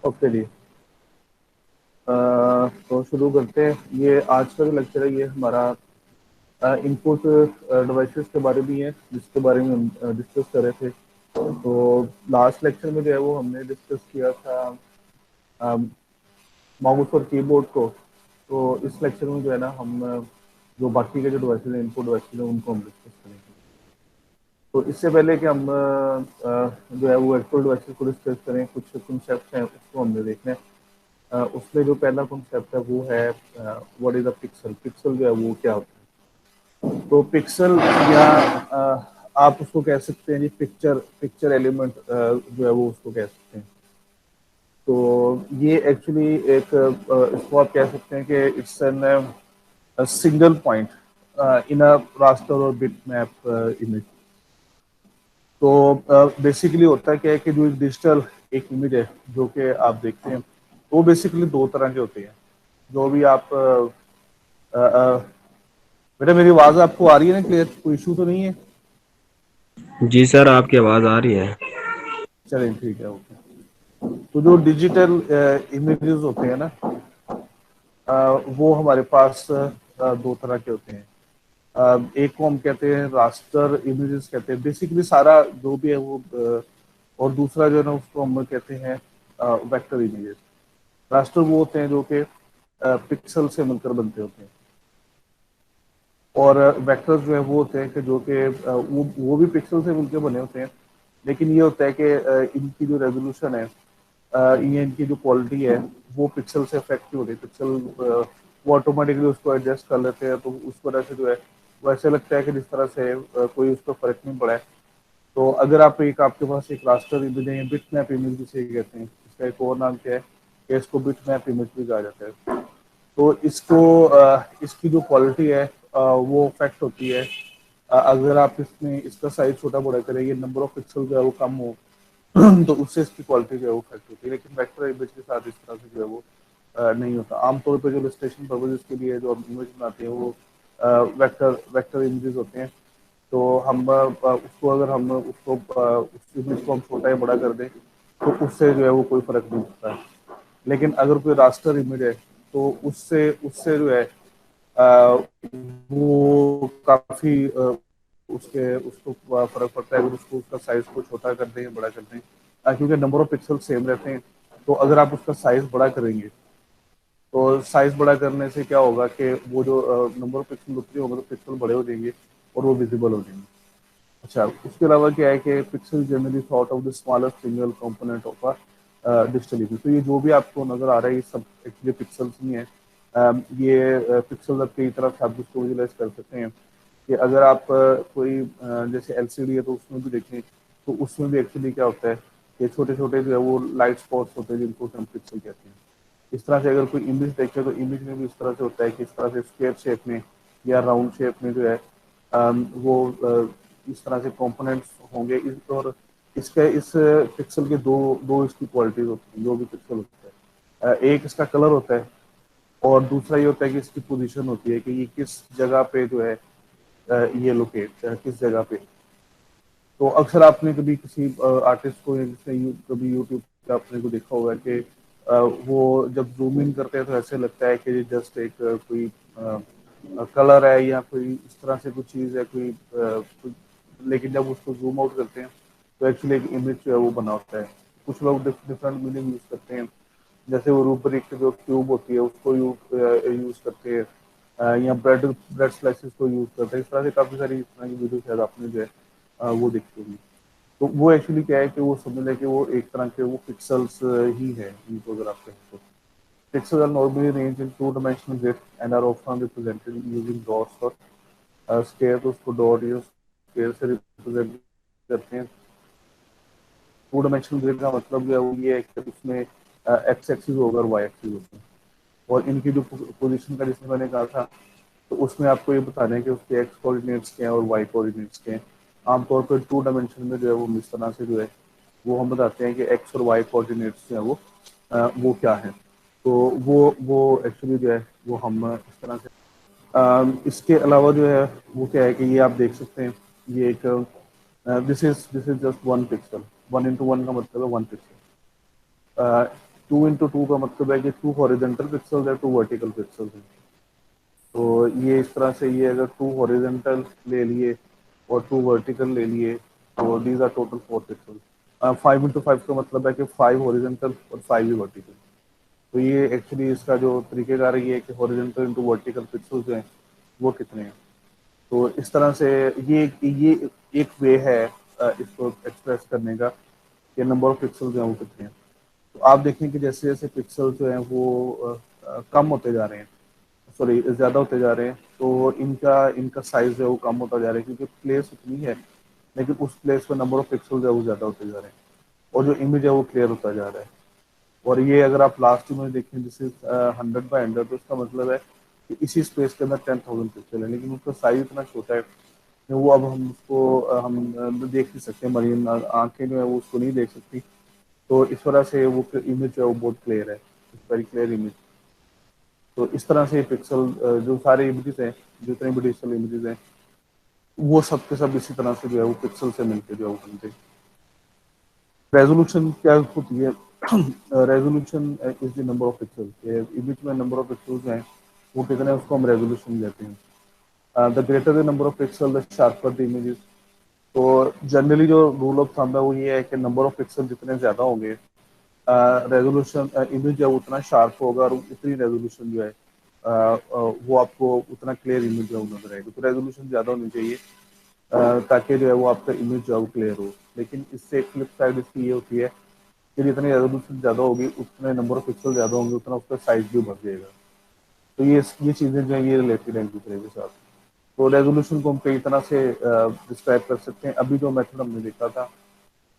Okay जी। तो शुरू करते हैं। ये आज का जो लेक्चर है ये हमारा इनपुट डिवाइसेस के बारे में है, जिसके बारे में हम डिस्कस कर रहे थे। तो लास्ट लेक्चर में जो है वो हमने डिस्कस किया था माउस और कीबोर्ड को। तो इस लेक्चर में जो है ना हम जो बाकी के जो डिवाइसेस हैं, इनपुट डिवाइसेस हैं, उनको हम डिस्कस करेंगे। तो इससे पहले कि हम जो है वो एक्चुअल डिवाइसेस को डिस्कस करें, कुछ कंसेप्ट हैं उसको हमने देखना है। उसमें जो पहला कॉन्सेप्ट है वो है what is a pixel. Pixel जो है वो क्या होता है। तो पिक्सल या आप उसको कह सकते हैं जी पिक्चर पिक्चर एलिमेंट जो है वो उसको कह सकते हैं। तो ये एक्चुअली एक इसको आप कह सकते हैं कि it's an single point in a raster और बिट मैप इमेज। तो बेसिकली होता है क्या है कि जो डिजिटल एक इमेज है जो कि आप देखते हैं, वो बेसिकली दो तरह के होते हैं। जो भी आप बेटा मेरी आवाज आपको आ रही है ना क्लियर? कोई इशू तो नहीं है? जी सर, आपकी आवाज आ रही है। चलें ठीक है, ओके। तो जो डिजिटल इमेजेस होते हैं ना, वो हमारे पास दो तरह के होते हैं। एक को हम कहते हैं रास्टर इमेजेस कहते हैं, बेसिकली सारा जो भी है वो और दूसरा जो है ना उसको हम कहते हैं वेक्टर इमेजेस। रास्टर वो होते हैं जो कि पिक्सल से मिलकर बनते होते हैं, और वेक्टर्स जो है वो होते हैं कि जो कि वो भी पिक्सल से मिलकर बने होते हैं। लेकिन ये होता है कि इनकी जो रेजोल्यूशन है, ये इनकी जो क्वालिटी है वो पिक्सल से अफेक्ट होती है। पिक्सल वो ऑटोमेटिकली उसको एडजस्ट कर लेते हैं, तो उस वजह से जो है वो ऐसे लगता है कि जिस तरह से कोई उस पर फर्क नहीं पड़ा है। तो अगर आप एक आपके पास एक रास्टर इमेज है, बिट मैप इमेज जिसे कहते हैं, इसका एक और नाम क्या है कि इसको बिट मैप इमेज भी कहा जाता है। तो इसको इसकी जो क्वालिटी है वो अफेक्ट होती है अगर आप इसमें इसका साइज छोटा बड़ा करेंगे, नंबर ऑफ पिक्सल जो है वो कम हो तो उससे इसकी क्वालिटी जो है वो अफेक्ट होती है। लेकिन वेक्टर इमेज के साथ इस तरह से जो है वो नहीं होता। आमतौर पर जो इलस्ट्रेशन पर्पजेस के लिए जो हम इमेज बनाते हैं वो वेक्टर वेक्टर इमेजेस होते हैं। तो हम उसको अगर हम उसको उस इमेज को हम छोटा या बड़ा कर दें तो उससे जो है वो कोई फर्क नहीं पड़ता है। लेकिन अगर कोई रास्टर इमेज है तो उससे उससे जो है वो काफी उसके उसको फर्क पड़ता है अगर उसको उसका साइज को छोटा कर दें या बड़ा कर दें, क्योंकि नंबर ऑफ पिक्सल सेम रहते हैं। तो अगर आप उसका साइज बड़ा करेंगे तो साइज बड़ा करने से क्या होगा कि वो जो नंबर ऑफ पिक्सल उतने होंगे तो पिक्सल बड़े हो जाएंगे और वो विजिबल हो जाएंगे। अच्छा, उसके अलावा क्या है कि pixel generally thought of the smallest single component of a digital image. तो ये जो भी आपको नजर आ रहा है ये सब एक्चुअली पिक्सल्स नहीं है। ये पिक्सल आप कई तरह से आप उसको विजुलाइज कर सकते हैं कि अगर आप कोई जैसे एलसीडी है तो उसमें भी देखें तो उसमें भी एक्चुअली क्या होता है कि छोटे छोटे जो है वो लाइट स्पॉट्स होते हैं जिनको हम पिक्सल कहते हैं। इस तरह से अगर कोई इमेज देखे तो इमेज में भी इस तरह से होता है कि इस तरह से स्क्वायर शेप में या राउंड शेप में जो है वो इस तरह से कंपोनेंट्स होंगे और इसके इस पिक्सल के दो दो इसकी क्वालिटीज होती हैं। जो भी पिक्सल होता है एक इसका कलर होता है और दूसरा ये होता है कि इसकी पोजीशन होती है कि ये किस जगह पे जो है ये लोकेट किस जगह पे। तो अक्सर आपने कभी किसी आर्टिस्ट को या कभी यूट्यूब पे आपने को देखा होगा कि वो जब जूम इन करते हैं तो ऐसे लगता है कि ये जस्ट एक कोई कलर है या कोई इस तरह से कुछ चीज़ है कोई। लेकिन जब उसको जूम आउट करते हैं तो एक्चुअली एक इमेज जो है वो बना होता है। कुछ लोग डिफरेंट मीनिंग यूज करते हैं, जैसे वो रूबरिक जो क्यूब होती है उसको यूज करते हैं, या ब्रेड ब्रेड स्लाइसिस को यूज करते हैं। इस तरह से काफ़ी सारी इस तरह की वीडियो शायद आपने जो है वो देखी होगी। तो वो एक्चुअली क्या है कि वो समझ लें कि वो एक तरह के वो पिक्सल्स ही है इनको अगर आप कहें तो। Pixels are normally range in two dimensional grid and are often represented using dots और स्क्वायर। तो उसको डॉट या स्क्वायर से रिप्रेजेंट करते हैं। टू डायमेंशनल ग्रिड का मतलब जो है वो ये है कि उसमें एक्स एक्सिस होगा और वाई एक्सिस होगा, और इनकी जो पोजीशन का जिसमें मैंने कहा था तो उसमें आपको ये बताना है कि उसके एक्स कोऑर्डिनेट्स क्या है और वाई कोऑर्डिनेट्स क्या है। आमतौर पर टू डायमेंशन में जो है वो इस तरह से जो है वो हम बताते हैं कि एक्स और वाई कोऑर्डिनेट्स जो है वो क्या है। तो वो एक्चुअली जो है वो हम इस तरह से इसके अलावा जो है वो क्या है कि ये आप देख सकते हैं। ये एक this is just one pixel. One into one का मतलब है वन पिक्सल। 2x2 का मतलब है कि 2 हॉरिजेंटल पिक्सल है, 2 वर्टिकल पिक्सल है। तो ये इस तरह से, ये अगर 2 हॉरिजेंटल ले लिए और 2 वर्टिकल ले लिए तो these are total 4 pixel. 5x5 का मतलब है कि 5 हॉरिजेंटल और 5 ही वर्टिकल। तो ये एक्चुअली इसका जो तरीकेकार ये है कि हॉरिजेंटल इंटू वर्टिकल पिक्सल जो हैं वो कितने हैं। तो इस तरह से ये एक वे है इसको एक्सप्रेस करने का कि नंबर ऑफ पिक्सल जो है वो कितने हैं। तो आप देखें कि जैसे जैसे पिक्सल जो हैं वो कम होते जा रहे हैं, सॉरी ज़्यादा होते जा रहे हैं, तो इनका इनका साइज जो है वो कम होता जा रहा है क्योंकि प्लेस उतनी है, लेकिन उस प्लेस पर नंबर ऑफ पिक्सल जो है वो ज़्यादा होते जा रहे हैं और जो इमेज है वो क्लियर होता जा रहा है। और ये अगर आप लास्ट में देखें जैसे 100x100, तो इसका मतलब है कि इसी स्पेस के अंदर 10,000 पिक्सल है, लेकिन उसका साइज इतना छोटा है कि वो अब हम उसको देख नहीं सकते, हमारी आंखें जो है वो उसको नहीं देख सकती। तो इस वजह से वो इमेज जो है वो बहुत क्लियर है, वेरी क्लियर इमेज। तो इस तरह से पिक्सल जो सारे इमेजेस हैं, जितने भी डिजिटल इमेजेस हैं, वो सब के सब इसी तरह से जो है वो पिक्सल से मिलकर जो है वो बनते हैं। रेजोल्यूशन क्या होती है? Resolution is the number of pixel, image में नंबर ऑफ पिक्सल्स हैं वो कितने हैं, उसको हम रेजोल्यूशन कहते हैं। The greater the number of pixel the sharper the image. तो जनरली जो रूल ऑफ थंब है वो ये है कि नंबर ऑफ पिक्सल जितने ज्यादा होंगे, रेजोल्यूशन इमेज है उतना शार्प होगा और उतनी रेजोल्यूशन जो है वो आपको उतना क्लियर इमेज जो है नजर आएगा। तो रेजोल्यूशन ज्यादा होनी चाहिए ताकि जो है वो आपका इमेज जो है वो क्लियर हो। लेकिन इससे फ्लिप साइड इसकी ये होती है कि जितनी रेजोल्यूशन ज्यादा होगी उतने नंबर ऑफ पिक्सल ज्यादा होंगे, उतना उसका साइज भी बढ़ जाएगा। तो ये चीजें जो है ये रिलेटेड है एक दूसरे के साथ। तो रेजोल्यूशन को हम कई तरह से डिस्क्राइब कर सकते हैं। अभी जो मेथड हमने देखा था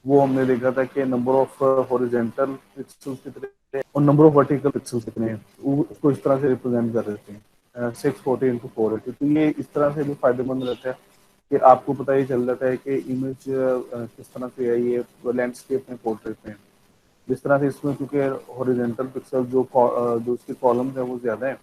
वो हमने देखा था कि नंबर ऑफ हॉरिजॉन्टल पिक्सेल्स कितने हैं और नंबर ऑफ वर्टिकल पिक्सेल्स कितने हैं, उसको इस तरह से रिप्रेजेंट कर देते हैं 640 × 480। तो ये इस तरह से भी फायदेमंद रहता है कि आपको पता ही चल जाता है कि इमेज किस तरह से है, ये लैंडस्केप में, पोर्ट्रेट में। जिस तरह से इसमें क्योंकि हॉरिजॉन्टल पिक्सल जो उसके कॉलम्स हैं वो ज्यादा है,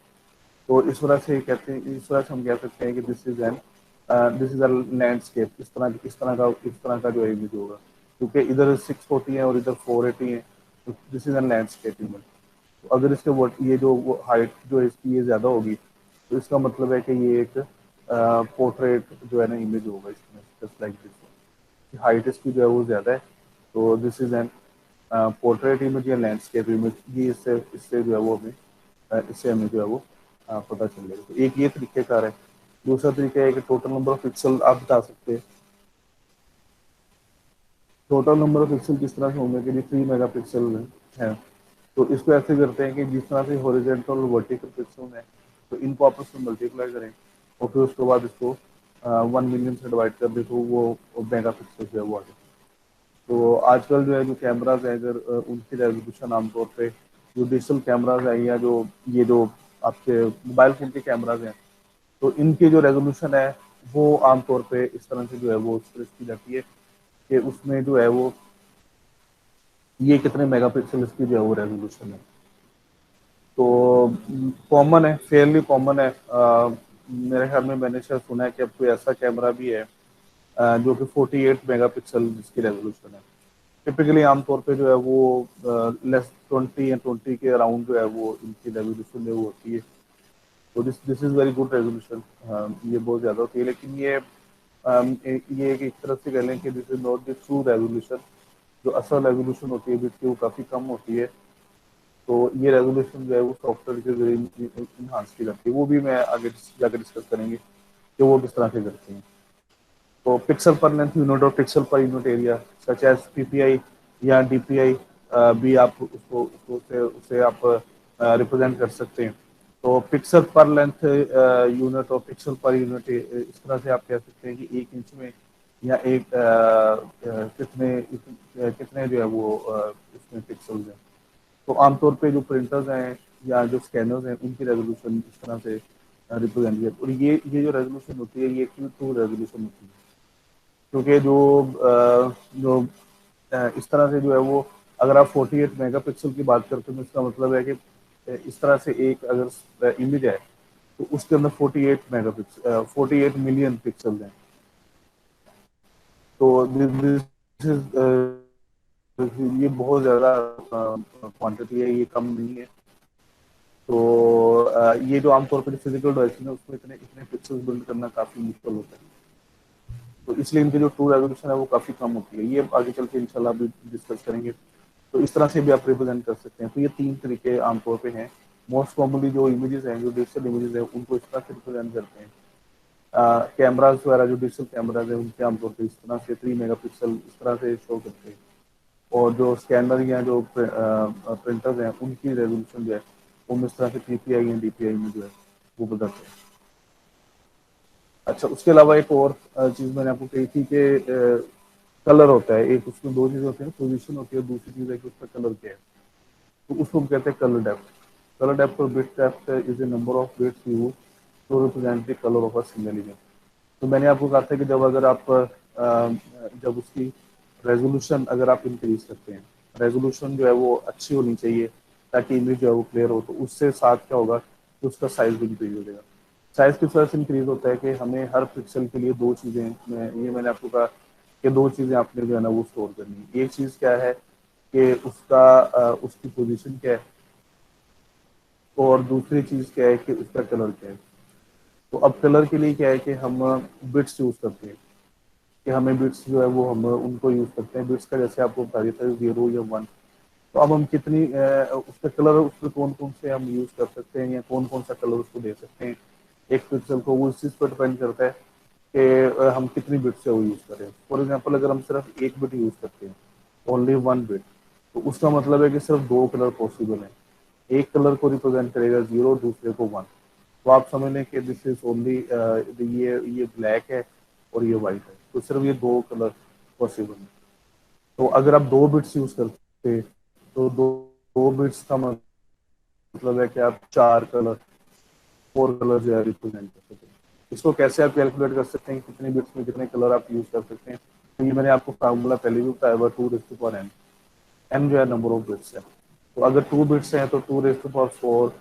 तो इस वजह से कहते हैं, इस वजह से हम कह सकते हैं कि दिस इज अ लैंडस्केप। इस तरह का जो इमेज होगा, क्योंकि इधर 640 है और इधर 480 है, तो this is a landscape image. तो अगर इसके ये जो हाइट जो है इसकी ये ज्यादा होगी, तो इसका मतलब है कि ये एक पोर्ट्रेट जो है ना इमेज होगा इसमें, जस्ट लाइक दिस। हाइट इसकी जो है वो ज्यादा है, तो this is N portrait image या लैंडस्केप इमेज। ये इससे इससे जो है वो हमें इससे हमें जो है वो पता चल जाएगा। तो एक ये तरीकेकार है। दूसरा तरीका है कि टोटल नंबर ऑफ पिक्सल आप बता सकते हैं। टोटल नंबर ऑफ पिक्सल किस तरह से होंगे कि 3 मेगापिक्सल है। तो इसको ऐसे करते हैं कि जिस तरह से हॉरिजॉन्टल और वर्टिकल पिक्सल है, तो इनको आपस में मल्टीप्लाई करें और फिर उसके बाद इसको 1 मिलियन से डिवाइड कर दे, तो वो मेगा पिक्सल जो है वो आ जाए। तो आजकल जो है जो कैमराज है, अगर उनकी रेजोल्यूशन आमतौर पे जो डिजिटल कैमराज है या जो ये जो आपके मोबाइल फोन के कैमराज हैं, तो इनकी जो रेजोल्यूशन है वो आमतौर पे इस तरह से जो है वो एक्सप्रेस की जाती है कि उसमें जो है वो ये कितने मेगापिक्सल इसकी जो है वो रेजोल्यूशन है। तो कॉमन है, फेयरली कॉमन है। मेरे ख्याल में मैंने शायद सुना है कि अब कोई ऐसा कैमरा भी है जो कि 48 मेगापिक्सल जिसकी रेजोल्यूशन है। टिपिकली आमतौर पे जो है वो लेस 20 या 20 के अराउंड जो है वो इनकी रेजोल्यूशन जो होती है। तो this this is very good resolution. ये बहुत ज़्यादा होती है, लेकिन ये एक तरह से कह लें कि this is not the true resolution. जो असल रेजोल्यूशन होती है जिसकी वो काफ़ी कम होती है। तो ये रेजोल्यूशन जो है वो सॉफ्टवेयर के जरिए इन्हांस की जाती है। वो भी मैं आगे जाकर डिस्कस करेंगे कि वो किस तरह से करते हैं। तो पिक्सल पर लेंथ यूनिट और pixel per unit area such as PPI या डीपीआई भी आप उसको उसको उसे आप रिप्रेजेंट कर सकते हैं। तो पिक्सल पर लेंथ यूनिट और पिक्सल पर यूनिट इस तरह से आप कह सकते हैं कि 1 इंच में या एक कितने जो है वो इसमें पिक्सल्स हैं। तो आमतौर पे जो प्रिंटर्स हैं या जो स्कैनर्स हैं उनकी रेजोल्यूशन इस तरह से रिप्रेजेंट किया। और ये जो रेजोल्यूशन होती है ये क्यू टू रेजोल्यूशन होती है, क्योंकि जो इस तरह से जो है वो अगर आप 48 मेगापिक्सल की बात करते हैं तो इसका मतलब है कि इस तरह से एक अगर इमेज है तो उसके अंदर 48 मेगापिक्सल 48 मिलियन पिक्सल हैं। तो दिस इज ये बहुत ज़्यादा क्वांटिटी है, ये कम नहीं है। तो ये जो आमतौर पर फिजिकल डिवाइस है उसमें इतने इतने पिक्सल्स बिल्ड करना काफ़ी मुश्किल होता है। तो इसलिए इनकी जो ट्रू रेजोल्यूशन है वो काफ़ी कम होती है। ये आगे चल के इंशाल्लाह भी डिस्कस करेंगे। तो इस तरह से भी आप रिप्रेजेंट कर सकते हैं। तो ये 3 तरीके आमतौर पे हैं। मोस्ट कॉमनली जो इमेजेस हैं, जो डिजिटल इमेजेस हैं, उनको इस तरह से रिप्रेजेंट करते हैं। कैमराज वगैरह जो डिजिटल कैमराज हैं उनके आमतौर पर इस तरह से 3 मेगापिक्सल इस तरह से शो करते हैं। और जो स्कैनर या जो प्रिंटर्स हैं उनकी रेजोल्यूशन जो है वो इस तरह से पीपीआई या डीपीआई में जो है वो बदलते हैं। अच्छा, उसके अलावा एक और चीज़ मैंने आपको कही थी कि कलर होता है। एक उसमें दो चीज़ें होती हैं, पोजीशन होती है, दूसरी चीज़ है कि उसका कलर क्या है। तो उसको हम कहते हैं कलर डेप्थ। कलर डेप्थ और bit depth is a number of bits use to represent the colour of a single image. तो मैंने आपको कहा था कि जब अगर आप जब उसकी रेजोल्यूशन अगर आप इंक्रीज करते हैं, रेजोल्यूशन जो है वो अच्छी होनी चाहिए ताकि इमेज जो है वो क्लियर हो, तो उससे साथ क्या होगा कि उसका साइज भी इंक्रीज हो जाएगा। साइज किस वजह से इंक्रीज होता है कि हमें हर पिक्सल के लिए दो चीज़ें, ये मैंने आपको कहा कि दो चीज़ें आपने जो है ना वो स्टोर करनी है। एक चीज़ क्या है कि उसका उसकी पोजीशन क्या है, और दूसरी चीज़ क्या है कि उसका कलर क्या है। तो अब कलर के लिए क्या है कि हम बिट्स यूज़ करते हैं, कि हमें बिट्स जो है वो हम उनको यूज़ करते हैं। बिट्स का जैसे आपको बता दिया था 0 या 1। तो अब हम कितनी उसका कलर उसमें कौन कौन से हम यूज़ कर सकते हैं या कौन कौन सा कलर उसको दे सकते हैं एक पिक्सल को, वो इस चीज़ पर डिपेंड करता है कि हम कितनी बिट से वो यूज़ करें। फॉर एग्जाम्पल अगर हम सिर्फ एक बिट यूज़ करते हैं, ओनली 1 बिट, तो उसका मतलब है कि सिर्फ दो कलर पॉसिबल हैं। एक कलर को रिप्रेजेंट करेगा 0, दूसरे को 1। तो आप समझ लें कि दिस इज ओनली ये ब्लैक है और ये वाइट है, तो सिर्फ ये दो कलर पॉसिबल है। तो अगर आप 2 बिट्स यूज करते तो दो बिट्स का मतलब है कि आप 4 कलर, 4 कलर जो है रिप्रेजेंट कर सकते हैं। इसको कैसे आप कैलकुलेट कर सकते हैं कितने बिट्स में कितने कलर आप यूज कर सकते हैं। तो ये मैंने आपको फार्मूला पहले भी बताया हुआ, 2 raise to power n। N जो है नंबर ऑफ बिट्स है। तो अगर 2 बिट्स हैं तो 2 raise to power 4,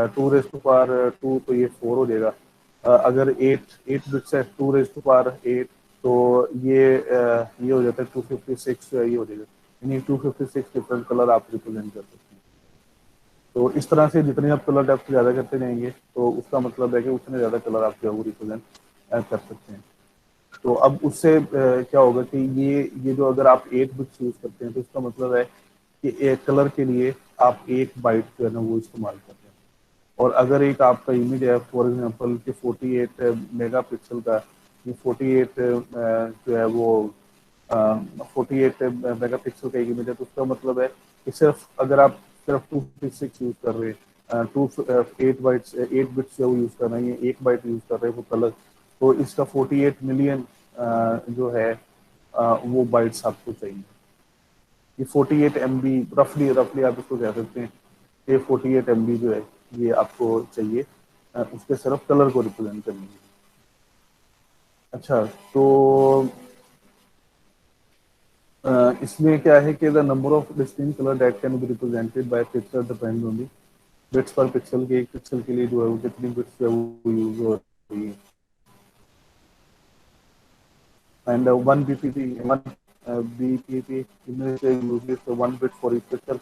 2 raise to power 2 तो ये 4 हो जाएगा। अगर एट बिट्स है, 2 रेज़ टू पावर 8, तो ये हो जाता है 256, ये हो जाएगा। यानी 256 डिफरेंट कलर आप रिप्रेजेंट कर सकते हैं। तो इस तरह से जितने आप कलर डेप्थ ज़्यादा करते जाएंगे तो उसका मतलब है कि उतने ज़्यादा कलर आप जो है वो रिप्रेजेंट कर सकते हैं। तो अब उससे क्या होगा कि ये जो अगर आप 8 बिट्स यूज़ करते हैं तो इसका मतलब है कि एक कलर के लिए आप 1 बाइट जो है ना वो इस्तेमाल कर रहे हैं। और अगर एक आपका इमेज है फॉर एग्जांपल कि 48 मेगापिक्सल का, ये 48 जो है वो 48 मेगापिक्सल का एक इमेज है, तो उसका मतलब है कि सिर्फ अगर आप सिर्फ 256 यूज़ कर रहे हैं, 8 बाइट्स 8 बिट्स जो यूज़ कर रहे हैं, ये 1 बाइट यूज़ कर रहे हैं वो कलर, तो इसका 48 मिलियन जो है वो बाइट्स आपको चाहिए। ये 48 MB रफली रफली आप इसको कह सकते हैं। ये 48 MB जो है ये आपको चाहिए उसके सिर्फ कलर को रिप्रेजेंट करने के लिए। अच्छा, तो इसमें क्या है कि the number of distinct colour that can be represented by pixel depend on the bits पर पिक्सल के। एक पिक्सल के लिए जो है वो कितनी बिट्स जो है वो यूज हो रही है। and 1 BPP image uses 1 bit for each pixel,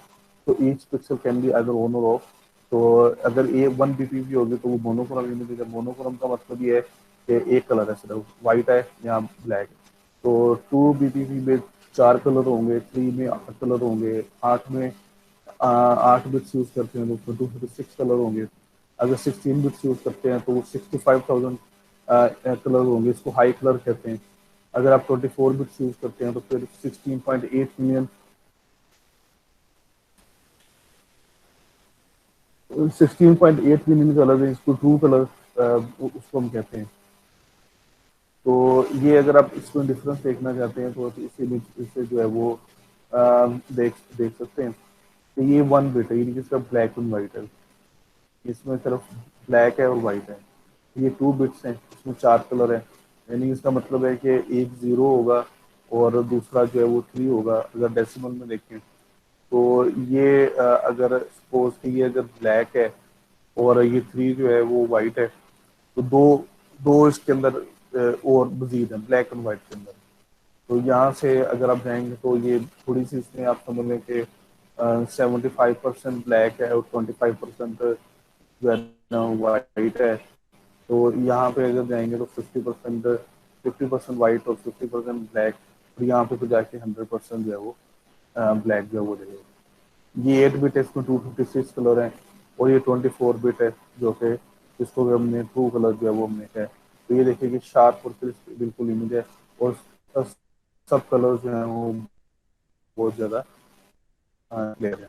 so each pixel can be either on or off। तो अगर ये 1 BPP होगी तो वो मोनोक्रोम इमेज है। मोनोक्रोम का मतलब ये है कि एक कलर है, सिर्फ व्हाइट है या ब्लैक। तो 2 BPP में 4 कलर होंगे, 3 में 8 कलर होंगे, 8 में 8 बिट्स यूज करते हैं तो उसमें 256 कलर होंगे। अगर 16 बिट्स यूज करते हैं तो वो 65,000 कलर होंगे, इसको हाई कलर कहते हैं। अगर आप 24 बिट्स यूज करते हैं तो फिर 16.8 मिलियन, 16.8 मिलियन कलर है, इसको ट्रू कलर उसको हम कहते हैं। तो ये अगर आप इसमें डिफरेंस देखना चाहते हैं तो इससे जो है वो देख देख सकते हैं। तो ये 1 बिट है, यानी सिर्फ ब्लैक एंड व्हाइट है, इसमें सिर्फ ब्लैक है और व्हाइट है। ये 2 बिट्स हैं, इसमें 4 कलर है, यानी इसका मतलब है कि एक 0 होगा और दूसरा जो है वो 3 होगा। अगर डेसिमल में देखें तो ये अगर सपोज कि ये अगर ब्लैक है और ये 3 जो है वो वाइट है, तो दो दो इसके अंदर और मजीद है ब्लैक एंड वाइट के अंदर। तो यहाँ से अगर आप जाएंगे तो ये थोड़ी सी इसमें आप समझ लें कि 75% ब्लैक है और 25% जो है ना वाइट है। तो यहाँ पे अगर जाएंगे तो 50% वाइट और 50% ब्लैक, और यहाँ पे तो जाके 100% जो है वो ब्लैक जो है वो देगा। ये 8 बिट है, इसमें 256 कलर हैं, और ये 24 बिट है जो कि इसको भी हमने ट्रू कलर जो है वो हमने है। तो ये देखिए कि शार्प और क्रिस्प बिल्कुल इमेज है, और सब कलर जो है वो बहुत ज़्यादा क्लियर है।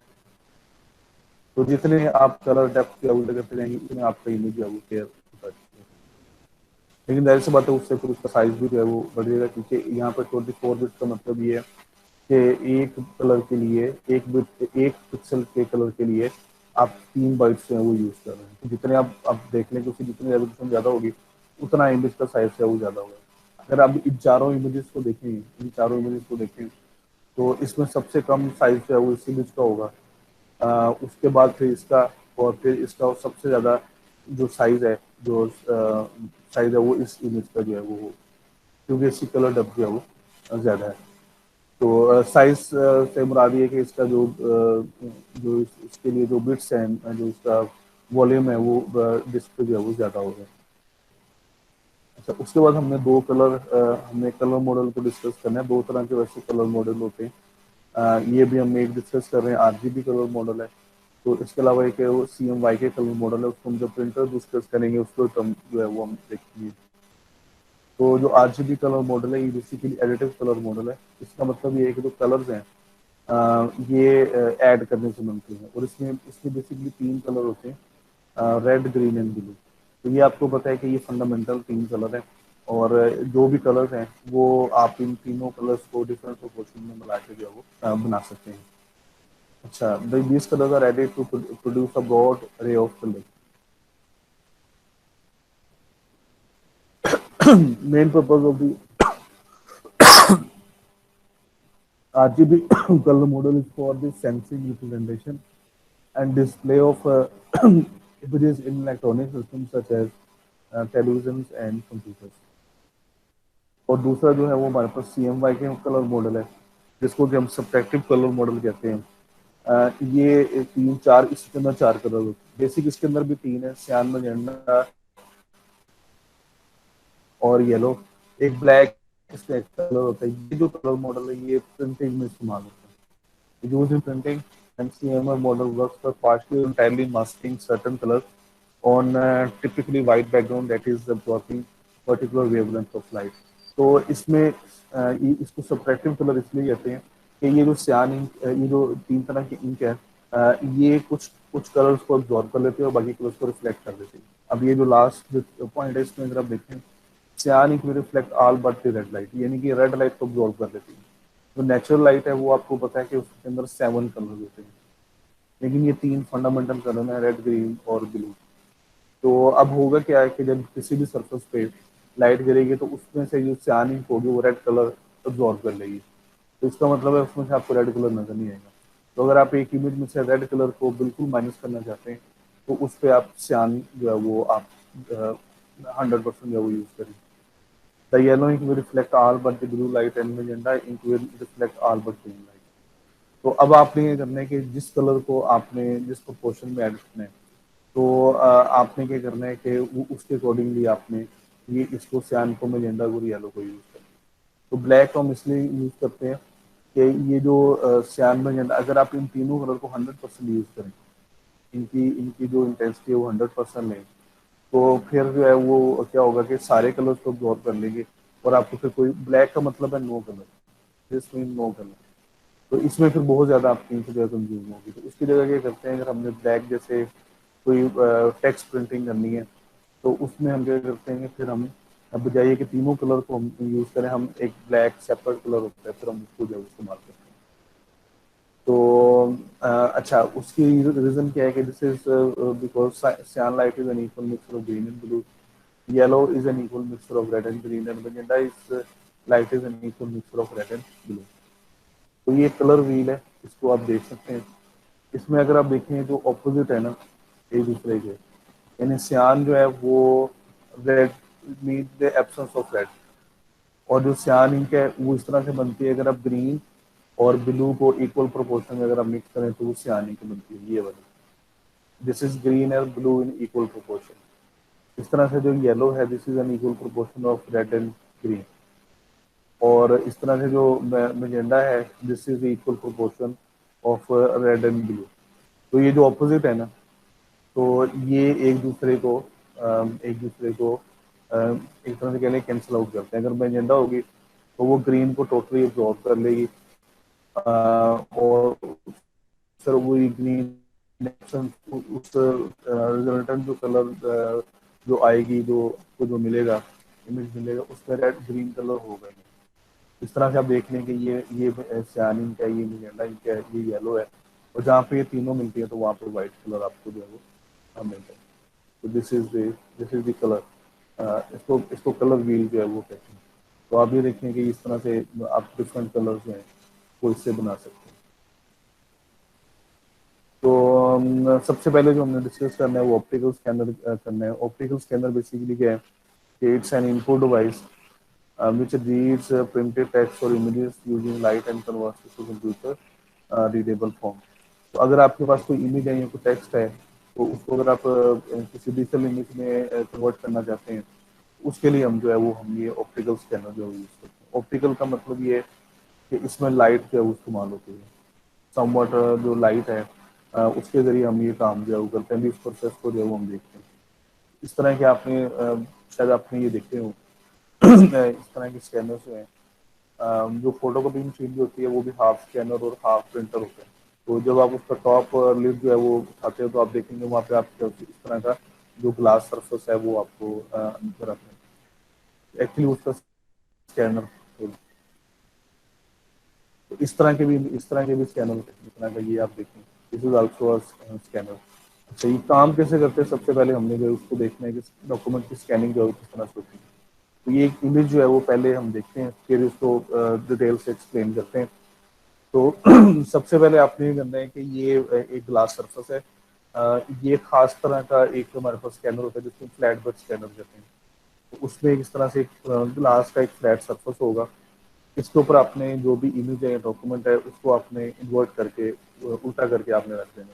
तो जितने आप कलर डेप्थ लेवल करते जाएंगे उतने आपका इमेज जो है वो क्लियर होता है। लेकिन जाहिर सी बात है उससे फिर उसका साइज भी जो है वो बढ़ेगा, क्योंकि यहाँ पर 24 बिट का मतलब ये है कि एक कलर के लिए, एक पिक्सल के कलर के लिए आप 3 बाइट्स जो है वो यूज कर रहे हैं। तो जितने आप देख लें कि उसकी जितनी रेजोल्यूशन ज्यादा होगी उतना इमेज का साइज है वो ज्यादा होगा। अगर आप इन चारों इमेजेस को देखें, तो इसमें सबसे कम साइज जो है वो इस इमेज का होगा। उसके बाद फिर इसका, और फिर इसका सबसे ज़्यादा जो साइज़ है, जो साइज़ है वो इस इमेज का जो है वो, क्योंकि इसकी कलर डेप्थ जो है वो ज़्यादा है। तो साइज़ से मुराद ये है कि इसका जो इसके लिए जो बिट्स हैं, जो इसका वॉल्यूम है वो डिस्क पे जो है वो ज़्यादा होगा। अच्छा, उसके बाद हमने कलर मॉडल को डिस्कस करना है। दो तरह के वैसे कलर मॉडल होते हैं। ये भी हम एक डिस्कस कर रहे हैं, आरजीबी कलर मॉडल है। तो इसके अलावा एक है वो CMYK के कलर मॉडल है, उसको हम जब प्रिंटर डिस्कस करेंगे उसको हम जो है वो हम देखेंगे। तो जो आरजीबी कलर मॉडल है ये बेसिकली एडिटिव कलर मॉडल है। इसका मतलब ये है कि जो कलर्स हैं ये ऐड करने से बनते हैं, और इसमें इसमें बेसिकली 3 कलर होते हैं, रेड, ग्रीन एंड ब्लू। तो ये आपको पता है कि ये फंडामेंटल 3 कलर हैं, और जो भी कलर्स हैं वो आप इन तीनों कलर्स को डिफरेंट प्रोपोर्शन में मिला के जो है वो बना सकते हैं। अच्छा, these colors are added to produce a broad array of colors. Main purpose of the RGB color model is for the sensing, representation, and display of images in electronic systems such as televisions and computers. और दूसरा जो है वो हमारे पास CMY के colour model है, जिसको कि हम सब्ट्रैक्टिव कलर मॉडल कहते हैं। ये 3 4, इसके अंदर 4 कलर होते हैं। बेसिक इसके अंदर भी 3 है, सियान, मैजेंटा और येलो। एक ब्लैक इसका एक कलर होता है। ये जो कलर मॉडल है ये प्रिंटिंग में इस्तेमाल होता है। Use in printing, MCMR model works for partially or entirely masking certain colors on typically white background that is absorbing particular wavelength of light. तो इसमें इसको सब्ट्रैक्टिव कलर इसलिए कहते हैं कि ये जो सियान इंक, ये जो 3 तरह की इंक है, ये कुछ कुछ कलर्स को अब्जॉर्ब कर लेते हैं और बाकी कलर्स को रिफ्लेक्ट कर देते हैं। अब ये जो लास्ट जो पॉइंट है इसमें अगर आप देखें, cyan ink reflect all but the red light, यानी कि रेड लाइट को अब्जॉर्ब कर लेती है। जो नेचुरल लाइट है वो आपको पता है कि उसके अंदर 7 कलर होते हैं, लेकिन ये 3 फंडामेंटल कलर है, रेड, ग्रीन और ब्लू। तो अब होगा क्या है कि जब किसी भी सरफेस पे लाइट गिरेगी तो उसमें से जो सियान इंक होगी वो रेड कलर अब्जॉर्ब कर लेगी। तो इसका मतलब है उसमें से आपको रेड कलर नजर नहीं आएगा। तो अगर आप एक इमेज में से रेड कलर को बिल्कुल माइनस करना चाहते हैं तो उस पर आप सियान जो है वो आप 100% जो है वो यूज करें। The yellow ink will reflect all but the blue light and magenta ink will reflect all but green light. तो अब आपने ये करना है कि जिस कलर को आपने जिस प्रोपोर्शन में ऐड करना है, तो आपने क्या करना है कि उसके अकॉर्डिंगली आपने ये इसको सियान को, मैजेंटा को, येलो को यूज करना है। तो ब्लैक को हम इसलिए यूज करते हैं कि ये जो सियान, मैजेंटा, अगर आप इन तीनों कलर को 100% यूज करें, इनकी इनकी जो इंटेंसिटी है वो 100% लें, तो फिर जो है वो क्या होगा कि सारे कलर्स को अब्जॉर्ब कर लेंगे, और आपको फिर कोई, ब्लैक का मतलब है no colour, this mean no colour. तो इसमें फिर बहुत ज़्यादा आपकी इंक जो है कंज्यूम होगी। तो उसकी जगह क्या करते हैं, अगर हमने ब्लैक जैसे कोई टेक्स्ट प्रिंटिंग करनी है तो उसमें हम क्या करते हैं, फिर हम अब बजाय कि तीनों कलर को हम यूज़ करें, हम एक ब्लैक सेपरेट कलर होता है, फिर हम उसको जो है इस्तेमाल करते हैं। तो अच्छा, उसकी रीज़न क्या है कि this is because cyan light is an equal mixture of green and blue, yellow is an equal mixture of red and green, and magenta is light is an equal mixture of red and blue। तो ये colour wheel है, इसको आप देख सकते हैं। इसमें अगर आप देखें जो ऑपोजिट है ना एक दूसरे के, यानी सियान जो है वो red mean the absence of red, और जो सियान इंक है वो इस तरह से बनती है, अगर आप ग्रीन और ब्लू को इक्वल प्रोपोर्शन में अगर आप मिक्स करें तो वो सियान इंक बनती है, ये वाली। This is green and blue in equal proportion. इस तरह से जो येलो है, this is N equal proportion of red and green. और इस तरह से जो मैजेंडा है, this is equal proportion of red and blue. तो ये जो ऑपोजिट है ना, तो ये एक दूसरे को एक तरह से कह लें कैंसिल आउट करते हैं। अगर मैजेंडा होगी तो वो ग्रीन को टोटली एब्जॉर्ब कर लेगी, और सर वो ग्रीन उस रिजल्टेंट जो कलर जो आएगी, जो आपको जो मिलेगा, इमेज मिलेगा, उसमें रेड ग्रीन कलर होगा ही। इस तरह से आप देख लें कि ये सियानिन का, ये मिजेंडा इनका है, ये येलो है, और जहाँ पे ये तीनों मिलती है तो वहाँ पे व्हाइट कलर आपको जो है वो मिलता है। तो दिस इज द कलर। इसको इसको कलर व्हील जो है वो कहते हैं। तो आप ये देखें कि इस तरह से आप डिफरेंट कलर जो हैं वो इससे बना सकते हैं। तो सबसे पहले जो हमने डिस्कस करना है वो ऑप्टिकल स्कैनर करना है। ऑप्टिकल स्कैनर बेसिकली क्या है कि it's an input device which reads printed text or images using light and converts it to computer readable form. तो अगर आपके पास कोई इमेज है या कोई टेक्स्ट है, तो उसको अगर आप किसी डिजिटल इमेज में कन्वर्ट करना चाहते हैं, उसके लिए हम जो है वो हम ये ऑप्टिकल स्कैनर जो यूज करते हैं। ऑप्टिकल का मतलब ये है कि इसमें लाइट जो है वो इस्तेमाल होती है। समवट जो लाइट है उसके जरिए हम ये काम जो है वो करते हैं, इस प्रोसेस को जो है वो हम देखते हैं। इस तरह के आपने शायद आपने ये देखे हो इस तरह के स्कैनर जो हैं, जो फोटो कॉपी मशीन भी होती है वो भी हाफ स्कैनर और हाफ प्रिंटर होता है। तो जब आप उसका टॉप लिड जो है वो उठाते हो तो आप देखेंगे वहाँ पे आप इस तरह का जो ग्लास सरफेस है वो आपको नजर आता है, एक्चुअली उसका स्कैनर। तो इस तरह के भी स्कैनर होते हैं, इस तरह का ये आप देखें, दिस इज आल्सो स्कैनर। अच्छा, ये काम कैसे करते हैं? सबसे पहले हमने जो उसको देखना है कि डॉक्यूमेंट की स्कैनिंग जो है किस तरह से होती है। तो ये एक इमेज जो है वो पहले हम देखते हैं, फिर उसको डिटेल से एक्सप्लेन करते हैं। तो सबसे पहले आपने ये करना है कि ये एक ग्लास सरफेस है। ये खास तरह का एक हमारे पास स्कैनर होता है जिसको फ्लैट बर्ड स्कैनर कहते हैं। तो उसमें इस तरह से एक ग्लास का एक फ्लैट सरफेस होगा। इसके ऊपर आपने जो भी इमेज है या डॉक्यूमेंट है उसको आपने इन्वर्ट करके उल्टा करके आपने रख देना।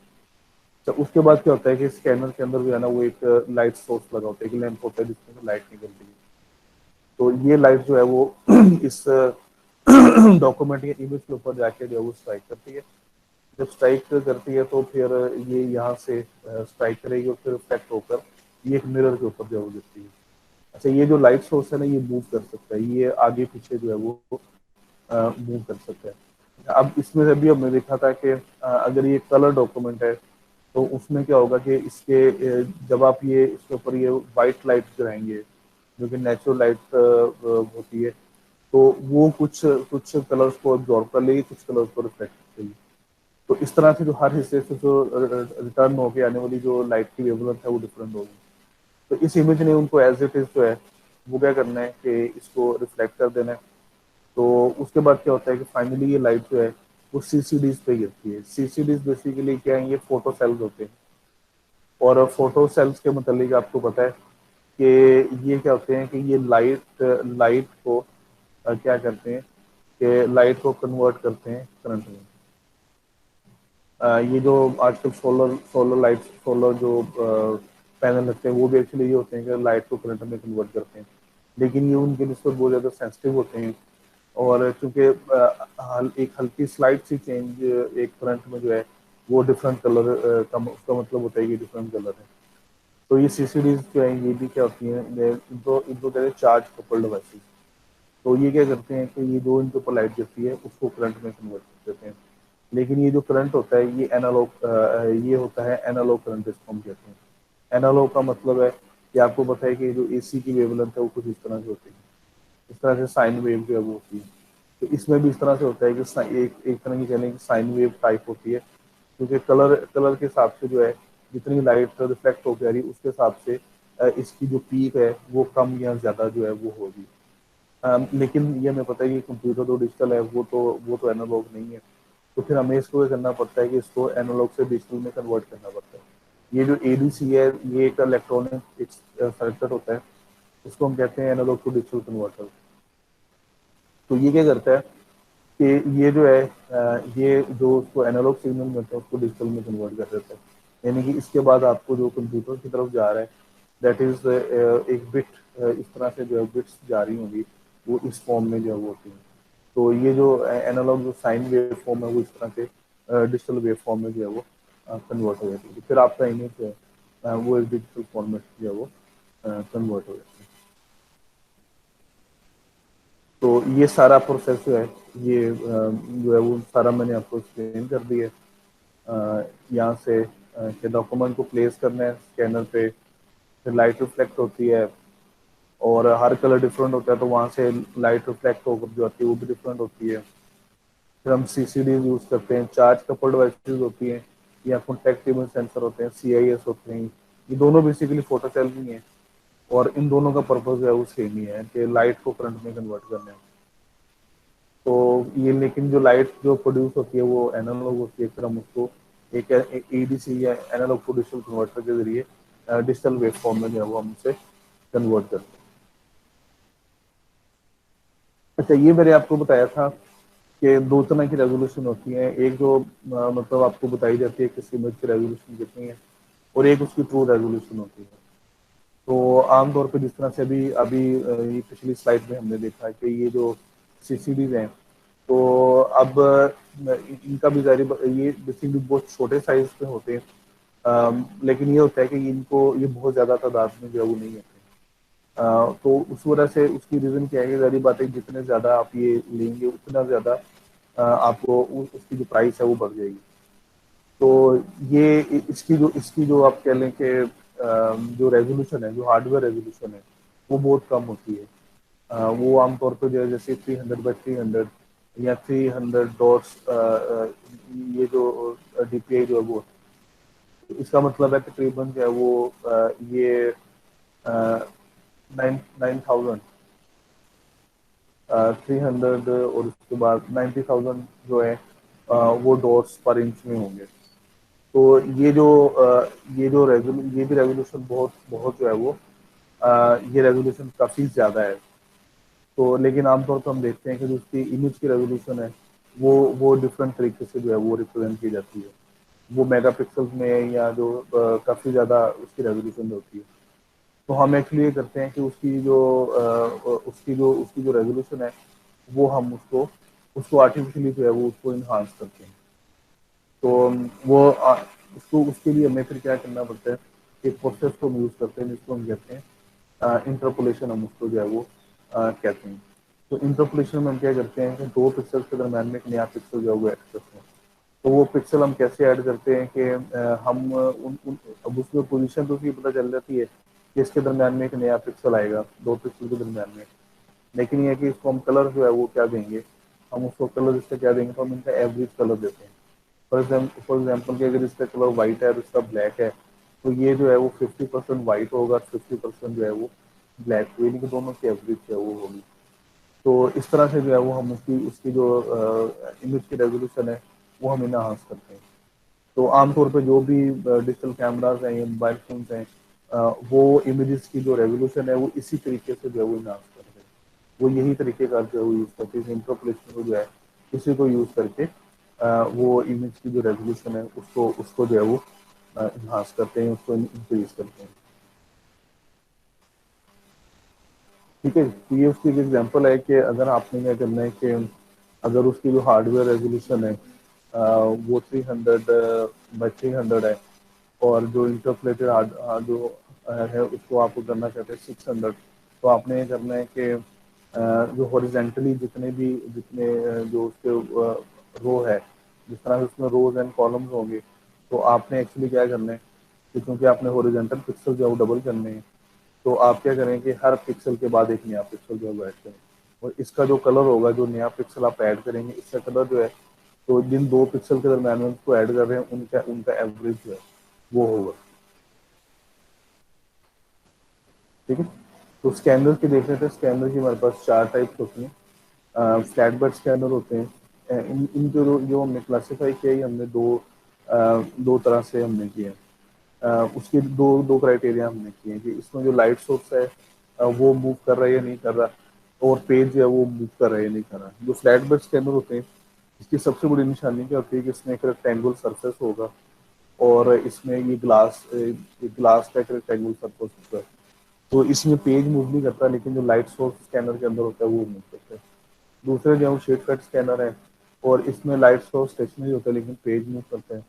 तो उसके बाद क्या होता है कि स्कैनर के अंदर जो है ना वो एक लाइट सोर्स लगा होता है, कि लैंप होता है जिसमें से लाइट निकलती है। तो ये लाइट जो है वो इस डॉक्यूमेंट या इमेज के ऊपर जाके जो है वो स्ट्राइक करती है। जब स्ट्राइक करती है तो फिर ये यहाँ से स्ट्राइक करेगी और फिर रिफ्लेक्ट होकर ये एक मिरर के ऊपर जो है वो गिरती है। अच्छा, ये जो लाइट सोर्स है ना ये मूव कर सकता है, ये आगे पीछे जो है वो मूव कर सकता है। अब इसमें से भी हमने देखा था कि अगर ये कलर डॉक्यूमेंट है तो उसमें क्या होगा कि इसके जब आप ये इसके ऊपर ये वाइट लाइट गिराएंगे जो कि नेचुरल लाइट होती है, तो वो कुछ कुछ कलर्स को अब्जॉर्ब कर लेगी, कुछ कलर्स को रिफ्लेक्ट करेगी। तो इस तरह से जो हर हिस्से से जो रिटर्न होके आने वाली जो लाइट की वेवलेंथ है वो डिफरेंट होगी। तो इस इमेज ने उनको एज इट इज जो है वो क्या करना है कि इसको रिफ्लेक्ट कर देना है। तो उसके बाद क्या होता है कि फाइनली ये लाइट जो है वो सीसीडीज पे गिरती है। सीसीडीज बेसिकली क्या है, ये फोटो सेल्स होते हैं। और फोटो सेल्स के मतलब आपको पता है कि ये क्या होते हैं कि ये लाइट लाइट को क्या करते हैं कि लाइट को कन्वर्ट करते हैं करंट में। ये जो आजकल सोलर लाइट सोलर जो पैनल लगते हैं वो भी एक्चुअली ये होते हैं कि लाइट को करंट में कन्वर्ट करते हैं, लेकिन ये उनके लिए बहुत ज़्यादा सेंसिटिव होते हैं। और चूंकि एक हल्की स्लाइड सी चेंज एक करंट में जो है वो डिफरेंट कलर का उसका मतलब होता है कि डिफरेंट कलर है। तो ये सीसीडीज जो है ये भी क्या होती हैं, इनको कहते हैं चार्ज कपल्ड डिवाइसेस। तो ये क्या करते हैं कि ये जो इनके ऊपर लाइट गिरती है उसको करंट में कन्वर्ट कर देते हैं। लेकिन ये जो करंट होता है ये एनालॉग ये होता है एनालॉग करंट, इसको हम कहते हैं। एनालॉग का मतलब है कि आपको पता है कि जो एसी की वेवलेंथ है वो कुछ इस तरह से होती है, इस तरह से साइन वेव जो है वो होती है। तो इसमें भी इस तरह से होता है कि एक तरह की कहने की साइन वेव टाइप होती है, क्योंकि कलर कलर के हिसाब से जो है जितनी लाइट रिफ्लेक्ट होकर आ रही है उसके हिसाब से इसकी जो पीक है वो कम या ज़्यादा जो है वो होगी। लेकिन ये हमें पता है कि कंप्यूटर तो डिजिटल है, वो तो एनालॉग नहीं है। तो फिर हमें इसको ये करना पड़ता है कि इसको एनालॉग से डिजिटल में कन्वर्ट करना पड़ता है। ये जो एडीसी है ये एक इलेक्ट्रॉनिक सर्किट होता है, इसको हम कहते हैं एनालॉग टू डिजिटल कन्वर्टर। तो ये क्या करता है कि ये जो है ये जो उसको एनालॉग सिग्नल मिलता है उसको डिजिटल में कन्वर्ट कर देता है। यानी कि इसके बाद आपको जो कंप्यूटर की तरफ जा रहा है दैट इज एक बिट, इस तरह से जो है बिट्स जारी होंगी, वो इस फॉर्म में जो है वो होती है। तो ये जो एनालॉग जो साइन वेव फॉर्म है वो इस तरह से डिजिटल वेव फॉर्म में जो है वो कन्वर्ट हो जाती है। फिर आपका इमेज जो है वो एक डिजिटल फॉर्मेट जो है वो कन्वर्ट हो जाती है। तो ये सारा प्रोसेस जो है ये जो है वो सारा मैंने आपको एक्सप्लेन कर दिया है। यहाँ से कि डॉक्यूमेंट को प्लेस करना है स्कैनर पे, फिर लाइट रिफ्लेक्ट होती है और हर कलर डिफरेंट होता है, तो वहाँ से लाइट रिफ्लेक्ट होकर जो आती है वो भी डिफरेंट होती है। फिर हम सीसीडी यूज करते हैं, चार्ज कपल्ड डिवाइसेस होती हैं या कॉन्टैक्ट इमेज सेंसर होते हैं, सीआईएस होते हैं। ये दोनों बेसिकली फोटो सेल ही हैं और इन दोनों का पर्पज जो है वो सेम ही है कि लाइट को करंट में कन्वर्ट करना है। तो ये लेकिन जो लाइट जो प्रोड्यूस होती है वो एनालॉग होती है, फिर हम उसको एक एडीसी या एनालॉग टू डिजिटल कन्वर्टर के जरिए डिजिटल वेव फॉर्म में जो है वो हम उसे कन्वर्ट करते हैं। अच्छा, ये मैंने आपको बताया था कि दो तरह की रेजोल्यूशन होती है। एक जो मतलब आपको बताई जाती है किस इमेज की रेजोल्यूशन कितनी है, और एक उसकी ट्रू रेजोल्यूशन होती है। तो आमतौर पे जिस तरह से अभी अभी ये पिछली स्लाइड में हमने देखा है कि ये जो सीसीडीज हैं, तो अब इनका भी जारी ये बेसिकली बहुत छोटे साइज पे होते हैं। लेकिन ये होता है कि इनको ये बहुत ज्यादा तादाद में जो है वो नहीं होते। तो उस वजह से उसकी रीजन क्या है कि जारी बात है जितने ज्यादा आप ये लेंगे उतना ज्यादा आपको उसकी जो प्राइस है वो बढ़ जाएगी। तो ये इसकी जो आप कह लें कि जो रेजोल्यूशन है, जो हार्डवेयर रेजोल्यूशन है, वो बहुत कम होती है। वो आमतौर पर जो है जैसे 300 बाई 300 या 300 डॉट्स, ये जो डीपीआई जो है वो, इसका मतलब है तकरीबन जो है वो ये 9,000 300 और उसके बाद 90,000 जो है वो डॉट्स पर इंच में होंगे। तो ये भी रेजोल्यूशन बहुत बहुत जो है वो ये रेजोल्यूशन काफ़ी ज़्यादा है। तो लेकिन आमतौर पर हम देखते हैं कि जो उसकी इमेज की रेजोल्यूशन है वो डिफरेंट तरीके से जो है वो रिप्रेजेंट की जाती है। वो मेगापिक्सल्स में या जो काफ़ी ज़्यादा उसकी रेजोल्यूशन होती है। तो हम एक्चुअली ये करते हैं कि उसकी जो रेजोल्यूशन है वो हम उसको उसको आर्टिफिशियली जो है वो उसको इन्हांस करते हैं। तो वो उसको उसके लिए हमें फिर क्या करना पड़ता है, एक प्रोसेस को हम यूज़ करते हैं जिसको हम कहते हैं इंटरपोलेशन, हम उसको जो है वो कहते हैं। तो इंटरपोलेशन में हम क्या करते हैं कि दो पिक्सल के दरम्यान में एक नया पिक्सल जो है वो ऐड करते हैं। तो वो पिक्सल हम कैसे ऐड करते हैं कि हम अब उसमें पोजीशन तो उसकी पता चल जाती है कि इसके दरम्यान में एक नया पिक्सल आएगा दो पिक्सल के दरम्यान में। लेकिन ये है कि इसको हम कलर जो है वो क्या देंगे, हम उसको कलर इसका क्या देंगे, तो हम इनका एवरेज कलर देते हैं। फॉर एग्जाम्पल कि अगर इसका कलर व्हाइट है और इसका ब्लैक है, तो ये जो है वो 50% व्हाइट होगा, 50% जो है वो ब्लैक, यानी कि दोनों की एवरेज जो है वो होगी। तो इस तरह से जो है वो हम उसकी उसकी जो इमेज की रेजोल्यूशन है वो हम इनहांस करते हैं। तो आमतौर पर जो भी डिजिटल कैमराज हैं या मोबाइल फोन्स हैं, वो इमेजेस की जो रेजोल्यूशन है वो इसी तरीके से जो है वो इनहांस करते हैं। वो यही तरीके का जो है वो यूज़ करते हैं, इंटरपोलेशन को जो है इसी को यूज़ करके वो इमेज की जो रेजोल्यूशन है उसको उसको जो है वो इन्हांस करते हैं, उसको इंक्रीज करते हैं। ठीक है, तो ये उसकी एक एग्जांपल है कि अगर आपने क्या करना है कि अगर उसकी जो हार्डवेयर रेजोल्यूशन है वो 300 बाई 300 है, और जो इंटरपोलेटेड जो है उसको आपको करना चाहते हैं 600, तो आपने ये करना है कि जो हॉरिजेंटली जितने जो उसके रो है, जिस तरह से उसमें रोज एंड कॉलम्स होंगे, तो आपने एक्चुअली क्या करना है कि क्योंकि आपने हॉरिजेंटल पिक्सल जो है वो डबल करने हैं, तो आप क्या करेंगे हर पिक्सल के बाद एक नया पिक्सल जो है ऐड करें, और इसका जो कलर होगा, जो नया पिक्सल आप ऐड करेंगे इसका कलर जो है, तो जिन दो पिक्सल के दरम्यान में उसको ऐड कर रहे हैं उनका उनका एवरेज जो है वो होगा। ठीक है, तो स्कैनर की देख रहे थे, स्कैनर की हमारे पास चार टाइप्स होती हैं। फ्लैट बेड स्कैनर होते हैं। इनको जो हमने क्लासीफाई किया है हमने दो तरह से हमने किया है। उसके दो दो क्राइटेरिया हमने किए हैं कि इसमें जो लाइट सोर्स है वो मूव कर रहा है या नहीं कर रहा, और पेज जो है वो मूव कर रहा है नहीं कर रहा। जो फ्लैट बेड स्कैनर होते हैं, इसकी सबसे बड़ी निशानी क्या होती है कि इसमें एक रेक्टेंगुलर सरफेस होगा और इसमें ये ग्लास का एक रेक्टेंगुलर सरफेस होता है। तो इसमें पेज मूव नहीं करता, लेकिन जो लाइट सोर्स स्कैनर के अंदर होता है वो मूव करता है। दूसरे जो शेड फेड स्कैनर है, और इसमें लाइट सोर्स स्टेशनरी होता है लेकिन पेज मूव करता है।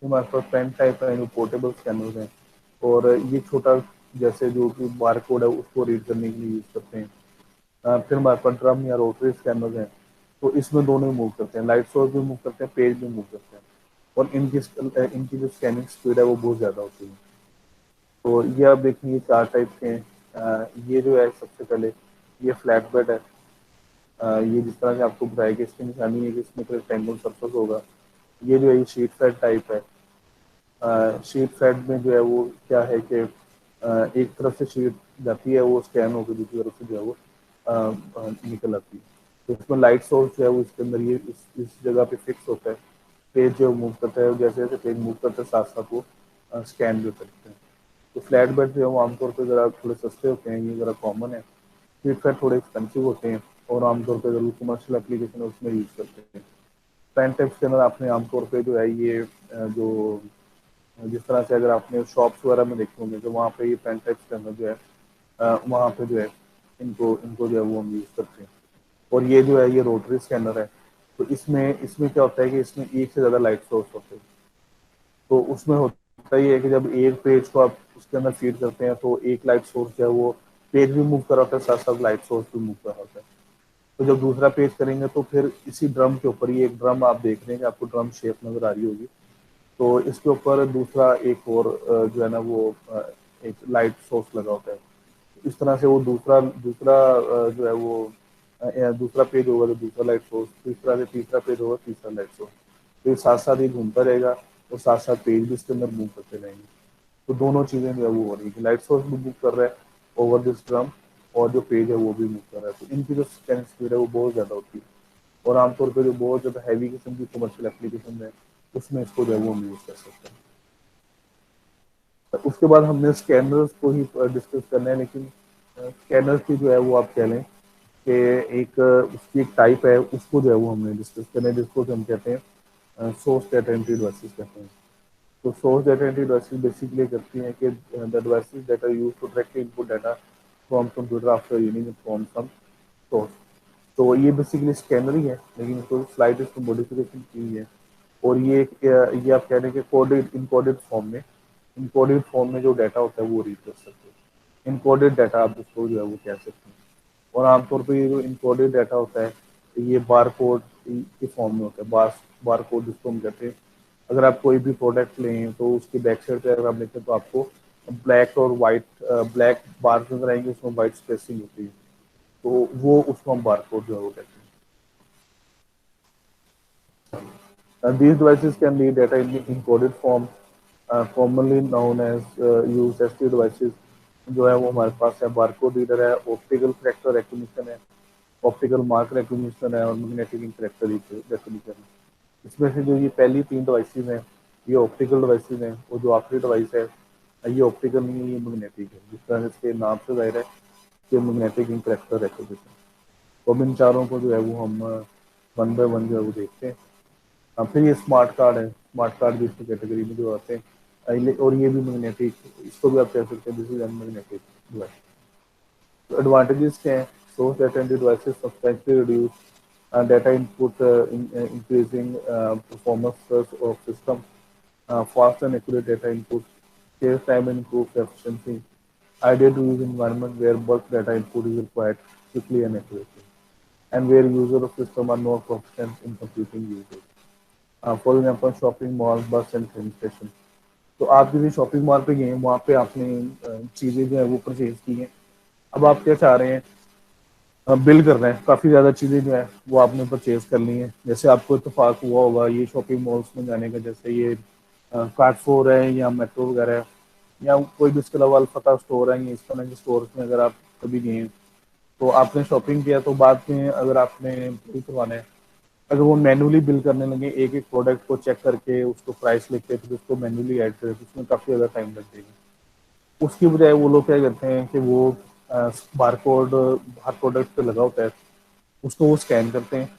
हमारे पास पेन टाइप है, जो पोर्टेबल स्कैनर हैं, और ये छोटा जैसे जो कि बार कोड है उसको रीड करने के लिए यूज करते हैं। फिर हमारे पास ड्रम या रोटरी स्कैनर हैं, तो इसमें दोनों मूव करते हैं, लाइट सोर्स भी मूव करते हैं, पेज भी मूव करते हैं, और इनकी जो स्कैनिंग स्पीड है वो बहुत ज़्यादा होती है। तो ये आप देखिए, ये चार टाइप के हैं। ये जो है सबसे पहले ये फ्लैट बेड है। ये जिस तरह से आपको बताया कि इसकी निशानी है कि इसमें रेक्टेंगुलर सरफेस होगा। ये जो है ये शीट फेड टाइप है। शीट फेड में जो है वो क्या है कि एक तरफ से शीट जाती है, वो स्कैन होकर दूसरी तरफ से जो है वो निकल आती है। तो इसमें लाइट सोर्स जो है वो इसके अंदर ये इस जगह पे फिक्स होता है। पेज जो मूव करता है, जैसे जैसे पेज मूव करता है साथ साथ वो स्कैन भी करते हैं। तो फ्लैट बेड जो है वो आमतौर पर ज़रा थोड़े सस्ते होते हैं, ये ज़रा कॉमन है। शीट फेड थोड़े एक्सपेंसिव होते हैं और आमतौर पर जरूर कमर्शियल एप्लीकेशन है उसमें यूज़ करते हैं। पेन टेक्स के अंदर आपने आमतौर पे जो है ये जो जिस तरह से अगर आपने शॉप्स वगैरह में देखे होंगे तो वहाँ पे ये पेन टेक्स के अंदर जो है वहाँ पे जो है इनको इनको जो है वो हम यूज़ करते हैं। और ये जो है ये रोटरी स्कैनर है। तो इसमें इसमें क्या होता है कि इसमें एक से ज़्यादा लाइट सोर्स होते हैं। तो उसमें होता ही है कि जब एक पेज को आप उसके अंदर फीड करते हैं तो एक लाइट सोर्स जो है वो पेज भी मूव कर रहा होता है, साथ साथ लाइट सोर्स भी मूव कर रहा होता है। तो जब दूसरा पेज करेंगे तो फिर इसी ड्रम के ऊपर, ये एक ड्रम आप देख रहे हैं कि आपको ड्रम शेप नजर आ रही होगी, तो इसके ऊपर दूसरा एक और जो है ना वो एक लाइट सोर्स लगा होता है। इस तरह से वो दूसरा दूसरा जो है वो दूसरा पेज होगा तो दूसरा लाइट सोर्स, तीसरा से तीसरा पेज होगा तीसरा लाइट सोर्स। तो ये साथ साथ ये घूमता रहेगा और साथ साथ पेज भी इसके अंदर मूव करते रहेंगे। तो दोनों चीजें जो है वो हो रही है, लाइट सोर्स भी मूव कर रहा है ओवर दिस ड्रम, और जो पेज है वो भी मूव कर रहा है। तो इनकी जो स्कैनिंग स्पीड है वो बहुत ज्यादा होती है, और आमतौर पर जो बहुत ज्यादा हैवी किस्म की कमर्शियल एप्लीकेशन है उसमें इसको जो है वो हम यूज कर सकते हैं। उसके बाद हमने स्कैनर्स को ही डिस्कस करना है, लेकिन स्कैनर्स की जो है वो आप कह लें कि एक उसकी एक टाइप है, उसको जो है वो हमने डिस्कस करना है, जिसको हम कहते हैं सोर्स डेटा एंट्री डिवाइसेस कहते हैं। तो source data entry devices basically करती हैं कि the devices that are used to directly input data from computer after reading it from some source. तो ये बेसिकली स्कैनर ही है, लेकिन इसको स्लाइड इसको मॉडिफिकेशन की हुई है। और ये आप कह रहे हैं कि कोडेड इनकोडेड फॉर्म में, इनकोडेड फॉर्म में जो डाटा होता है वो रीड कर सकते हैं। इनकोडेड डाटा आप उसको जो है वो कह सकते हैं। और आमतौर पर ये जो इनकोडेड डाटा होता है ये बार कोड के फॉर्म में होता है। बार कोड जिसको हम कहते हैं, अगर आप कोई भी प्रोडक्ट लें तो उसकी बैक साइड पे अगर आप देखें तो आपको ब्लैक और वाइट ब्लैक बार नजर आएंगे, उसमें वाइट स्पेसिंग होती है, तो वो उसको हम बार कोड जो है वो कहते हैं। These devices can read data in the encoded form, commonly known as USSD devices। जो है वो हमारे पास है, बारकोड रीडर है, ऑप्टिकल कैरेक्टर रिकग्निशन है, ऑप्टिकल मार्क रिकग्निशन है, और मैग्नेटिक कैरेक्टर रिकग्निशन है। इसमें से जो ये पहली तीन डिवाइसेस हैं ये ऑप्टिकल डिवाइसेस हैं, और जो आखिरी डिवाइस है ये ऑप्टिकल नहीं है, ये मैग्नेटिक है, जिस तरह से इसके नाम से जाहिर है कि मैग्नेटिक कैरेक्टर रिकग्निशन। तो अब इन चारों को जो है वो हम वन बाय वन जो है वो देखते हैं। फिर ये स्मार्ट कार्ड है, स्मार्ट कार्ड भी इसकी कैटेगरी में जो आते हैं, और ये भी मैग्नेटिक, इसको भी आप कह सकते हैं this is magnetic device. Advantages क्या हैं? Source data entry devices substantially reduce data input, increasing performance of system, fast and accurate data input, saves time and improves efficiency, ideal to use environment where bulk data input is required quickly and accurately, and where user of system are not proficient in computing usage. For example shopping mall, बस and train station. तो आप किसी shopping mall पे गए, वहाँ पे आपने चीज़ें जो है वो परचेज की हैं। अब आप क्या चाह रहे हैं, बिल कर रहे हैं, काफ़ी ज़्यादा चीज़ें जो है वो आपने परचेज कर ली हैं। जैसे आपको इतफाक हुआ होगा ये शॉपिंग मॉल्स में जाने का, जैसे ये कार्टफोर है या मेट्रो वगैरह है, या कोई भी इसके अलावा अल्फता स्टोर है, या इस तरह के स्टोर में अगर आप कभी गए हैं तो आपने शॉपिंग किया, तो बाद में अगर आपने बिल करवाना है, अगर वो मैन्युअली बिल करने लगे एक एक प्रोडक्ट को चेक करके उसको प्राइस लिख के फिर उसको मैन्युअली ऐड करें, तो उसमें काफ़ी ज़्यादा टाइम लग जाएगा। उसकी बजाय वो लोग क्या करते हैं कि वो बारकोड हर प्रोडक्ट पे लगा होता है, उसको वो स्कैन करते हैं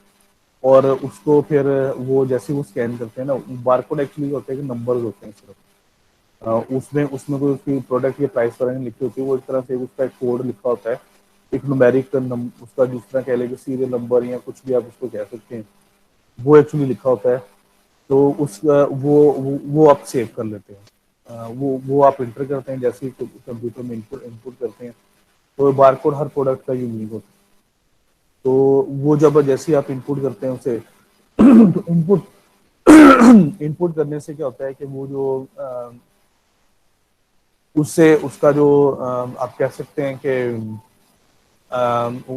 और उसको फिर वो जैसे वो स्कैन करते हैं ना, बारकोड एक्चुअली होता है कि नंबर्स होते हैं सिर्फ। उसमें उसमें कोई उसकी प्रोडक्ट की प्राइस वगैरह नहीं लिखी होती, वो एक तरह से उसका एक कोड लिखा होता है, एक न्यूमेरिक उसका जिस तरह कह लें कि सीरियल नंबर या कुछ भी आप उसको कह सकते हैं, वो एक्चुअली लिखा होता है। तो उस वो आप सेव कर लेते हैं। वो आप इंटर करते हैं, जैसे ही कंप्यूटर में इनपुट इनपुट करते हैं तो बारकोड हर प्रोडक्ट का यूनिक होता है। तो वो जब जैसे ही आप इनपुट करते हैं उसे तो इनपुट इनपुट करने से क्या होता है कि वो जो उससे उसका जो आप कह सकते हैं कि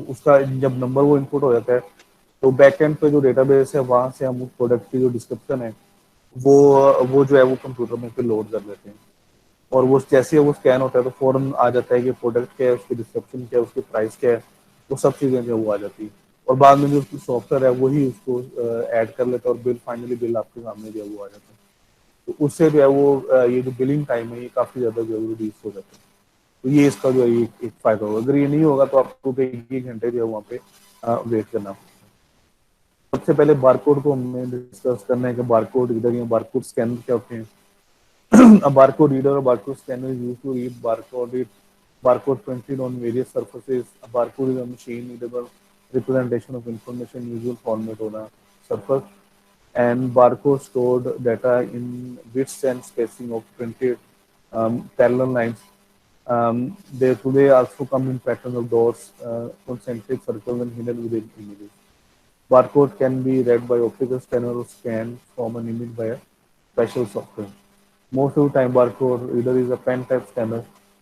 उसका जब नंबर वो इनपुट हो जाता है तो बैकएंड पे जो डेटाबेस है वहां से हम उस प्रोडक्ट की जो डिस्क्रिप्शन है वो वो जो है वो कंप्यूटर में फिर लोड कर लेते हैं। और वो जैसे ही वो स्कैन होता है तो फौरन आ जाता है कि प्रोडक्ट क्या है, उसकी डिस्क्रिप्शन क्या है, उसकी प्राइस क्या है, वो सब चीज़ें जो वो आ जाती है। और बाद में जो उसकी सॉफ्टवेयर है वही उसको ऐड कर लेता है और बिल फाइनली बिल आपके सामने जो है वो आ जाता है। तो उससे जो है वो ये जो बिलिंग टाइम है ये काफ़ी ज़्यादा जो है रिड्यूस हो जाता है। तो ये इसका जो है एक फ़ायदा होगा। अगर ये नहीं होगा तो आपको एक एक घंटे जो है वहाँ पे वेट करना पड़ेगा। सबसे पहले बारकोड को हमने डिस्कस करना है कि बारकोड रीडर या बारकोड स्कैनर क्या होते हैं। A barcode reader or barcode scanner is used to read barcode printed on various surfaces. A barcode is a machine readable representation of information in usual format on a surface, and barcode stored data in bits and spacing of printed parallel lines. They today also come in patterns of dots, concentric circles, and hidden within images. Barcode can be read by optical scanner or scanned from an image by a special software. Most of the time, barcode reader is a pen type scanner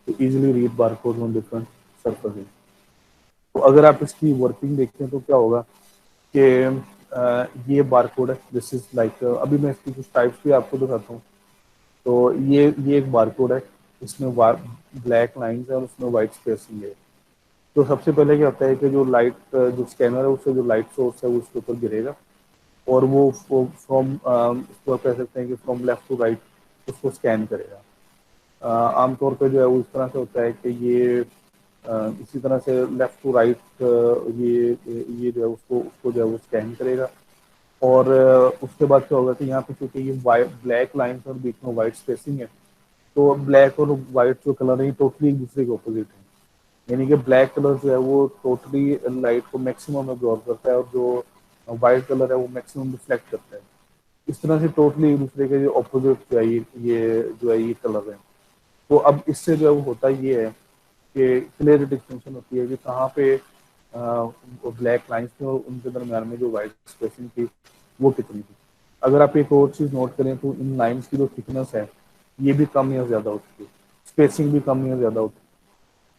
to easily read barcodes on different surfaces. तो अगर आप इसकी working देखते हैं तो क्या होगा कि ये बारकोड है, दिस इज लाइक, अभी मैं इसकी कुछ टाइप्स भी आपको दिखाता हूँ। तो ये एक बारकोड है, इसमें ब्लैक लाइंस है और उसमें वाइट स्पेसिंग है। तो सबसे पहले क्या होता है कि जो लाइट जो स्कैनर है उससे जो लाइट सोर्स है वो उसके ऊपर गिरेगा और वो फ्रॉम उसको कह सकते हैं कि फ्रॉम लेफ्ट टू राइट उसको स्कैन करेगा। आमतौर पे जो है वो इस तरह से होता है कि ये इसी तरह से लेफ्ट टू राइट ये जो है उसको उसको जो है वो स्कैन करेगा। और उसके बाद क्या होगा कि यहाँ पे क्योंकि ये वाइट ब्लैक लाइन और बीच में वाइट स्पेसिंग है, तो ब्लैक और वाइट जो कलर है ये टोटली एक दूसरे के ऑपोजिट है। यानी कि ब्लैक कलर जो है वो टोटली लाइट को मैक्सिमम एब्जॉर्ब करता है और जो वाइट कलर है वो मैक्सिमम रिफ्लेक्ट करता है। इस तरह से टोटली एक दूसरे के जो ऑपोजिट जो है ये जो है ये कलर है। तो अब इससे जो है वो होता ये है कि क्लियर डिस्टिंक्शन होती है कि कहाँ पे ब्लैक लाइंस थी और उनके दरम्यान में जो वाइट स्पेसिंग थी वो कितनी थी। अगर आप एक और चीज़ नोट करें तो इन लाइंस की जो थिकनेस है ये भी कम या ज़्यादा होती है, स्पेसिंग भी कम या ज़्यादा होती है।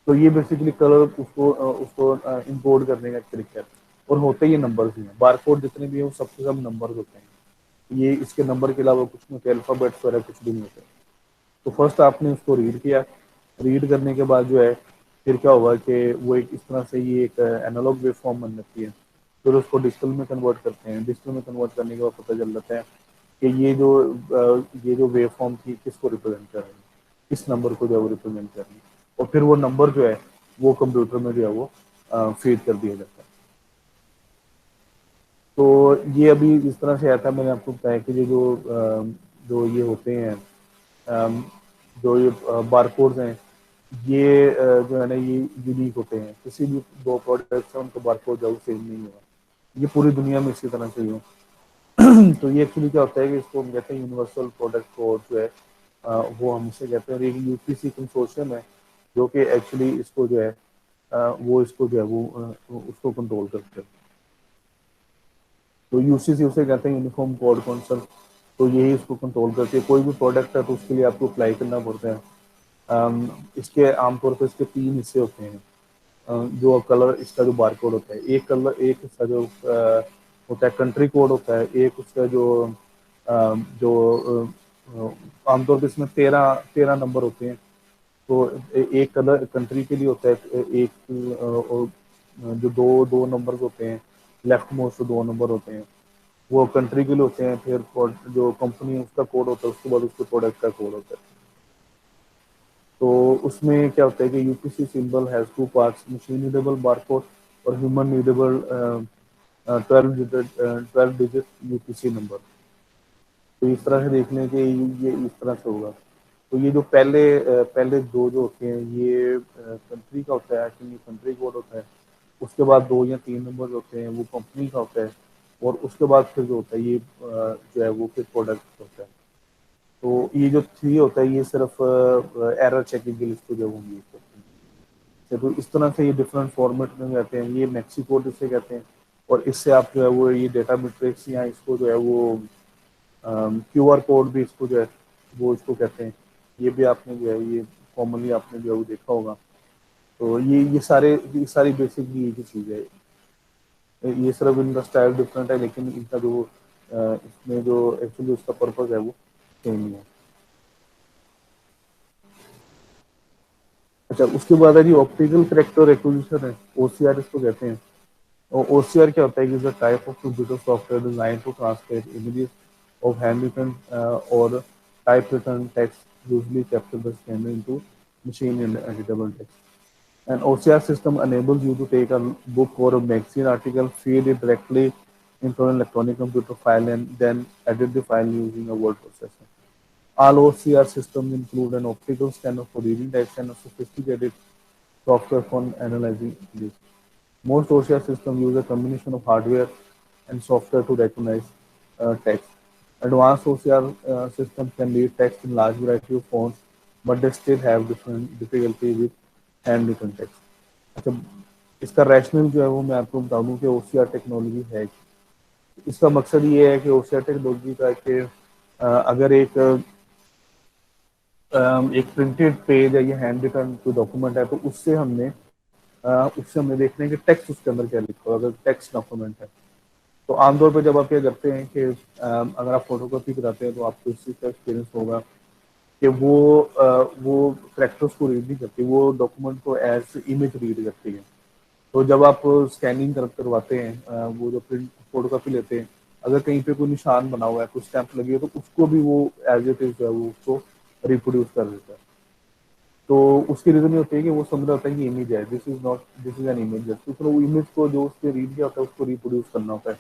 तो ये बेसिकली कलर उसको इनकोड करने का एक तरीका है। और होते ही नंबर्स ही हैं, बारकोड जितने भी हैं वो सबके सब नंबर्स होते हैं। ये इसके नंबर के अलावा कुछ नहीं होते, अल्फ़ाबेट्स वगैरह कुछ भी नहीं होते। तो फर्स्ट आपने उसको रीड किया, रीड करने के बाद जो है फिर क्या होगा कि वो एक इस तरह से ये एक एनालॉग वेव फॉर्म बन जाती है। फिर उसको डिजिटल में कन्वर्ट करते हैं, डिजिटल में कन्वर्ट करने के बाद पता चल जाता है कि ये जो वेव फॉर्म थी किसको रिप्रेजेंट कर रही है, किस नंबर को जो है वो रिप्रेजेंट कर रही है। और फिर वो नंबर जो है वो कंप्यूटर में जो है वो फीड कर दिया जाता है। तो ये अभी इस तरह से आया था, मैंने आपको बताया कि ये जो ये होते हैं अम, जो ये बारकोड्स हैं ये जो है ना ये यूनिक होते हैं। किसी भी दो प्रोडक्ट्स हैं उनका बारकोड जो है सेम नहीं होगा, ये पूरी दुनिया में इसी तरह से ही हो। तो ये एक्चुअली क्या होता है कि इसको हम कहते हैं यूनिवर्सल प्रोडक्ट कोड जो है वो हम इसे कहते हैं। और एक यूपीसी कंसोर्शियम है जो कि एक्चुअली इसको जो है वो इसको जो है वो उसको कंट्रोल करते हैं। तो यूसीसी उसे कहते हैं यूनिफॉर्म कोड काउंसिल। तो यही इसको कंट्रोल करती है। कोई भी प्रोडक्ट है तो उसके लिए आपको अप्लाई करना पड़ता है। इसके आमतौर पर इसके तीन हिस्से होते हैं। जो कलर इसका जो बारकोड होता है, एक कलर एक इसका जो होता है कंट्री कोड होता है, एक उसका जो आमतौर पर इसमें 13 नंबर होते हैं। तो एक कलर कंट्री के लिए होता है, एक और जो दो दो नंबर होते हैं लेफ्ट मोस्ट दो नंबर होते हैं वो कंट्री के लिए होते हैं। फिर जो कंपनी है उसका कोड होता है, उसके बाद उसके प्रोडक्ट का कोड होता है। तो उसमें क्या होता है कि UPC symbol has two parts, machine readable barcode और human readable 12 digit UPC number. तो इस तरह से देख लें कि ये इस तरह से होगा। तो ये जो पहले दो जो होते हैं ये कंट्री का होता है, एक्चुअली कंट्री कोड होता है। उसके बाद 2 या 3 नंबर होते हैं वो कंपनी का होता है। और उसके बाद फिर जो होता है ये जो है वो फिर प्रोडक्ट होता है। तो ये जो 3 होता है ये सिर्फ एरर चेकिंग के लिए इसको जो हम यूज करते हैं। तो इस तरह से ये डिफरेंट फॉर्मेट में रहते हैं। ये मैक्सी कोड इसे कहते हैं। और इससे आप जो है वो ये डेटा मैट्रिक्स या इसको जो है वो क्यूआर कोड भी इसको जो है वो इसको कहते हैं। ये भी आपने जो है ये कॉमनली आपने जो है वो देखा होगा। तो ये सारी बेसिकली एक ही चीज़ है। ये सिर्फ इनका स्टाइल डिफरेंट है लेकिन इनका जो इसमें जो एक्चुअली उसका पर्पज है वो सेम ही है। अच्छा, उसके बाद है जी ऑप्टिकल कैरेक्टर एक्विजिशन है, ओसीआर इसको कहते हैं। और ओसीआर क्या होता है कि is a type of computer software design to translate images of hand written और type written text usually capture the scanner into machine editable text. An OCR system enables you to take a book or a magazine article, feed it directly into an electronic computer file, and then edit the file using a word processor. All OCR systems include an optical scanner for reading text and a sophisticated software for analyzing images. Most OCR systems use a combination of hardware and software to recognize text. Advanced OCR systems can read text in large variety of fonts, but they still have different difficulty with handwritten text. अच्छा, इसका rational जो है वो मैं आपको बता दूं कि ओसीआर टेक्नोलॉजी है। इसका मकसद ये है कि ओसीआर टेक्नोलॉजी का कि अगर एक प्रिंटेड पेज है या हैंड रिटन कोई डॉक्यूमेंट है तो उससे हमने देखना है कि टेक्स्ट उसके अंदर क्या लिखा हो। अगर टेक्स्ट डॉक्यूमेंट है तो आमतौर पर जब आप क्या करते हैं कि अगर आप फोटोकॉपी कराते हैं तो आपको इस चीज़ का एक्सपीरियंस होगा कि वो करेक्टर्स को रीड नहीं करती, वो डॉक्यूमेंट को एज इमेज रीड करती है। तो जब आप स्कैनिंग करवाते हैं वो जो प्रिंट फोटोकॉपी लेते हैं, अगर कहीं पे कोई निशान बना हुआ है, कुछ स्टैंप लगी है तो उसको भी वो एज इट इज जो है वो उसको रिप्रोड्यूस कर देता है। तो उसकी रीजन ये होती है कि वो समझ रहा होता है कि इमेज है, दिस इज एन इमेज। तो फिर वो इमेज को जो उसके रीड किया होता है उसको रिप्रोड्यूस करना होता है।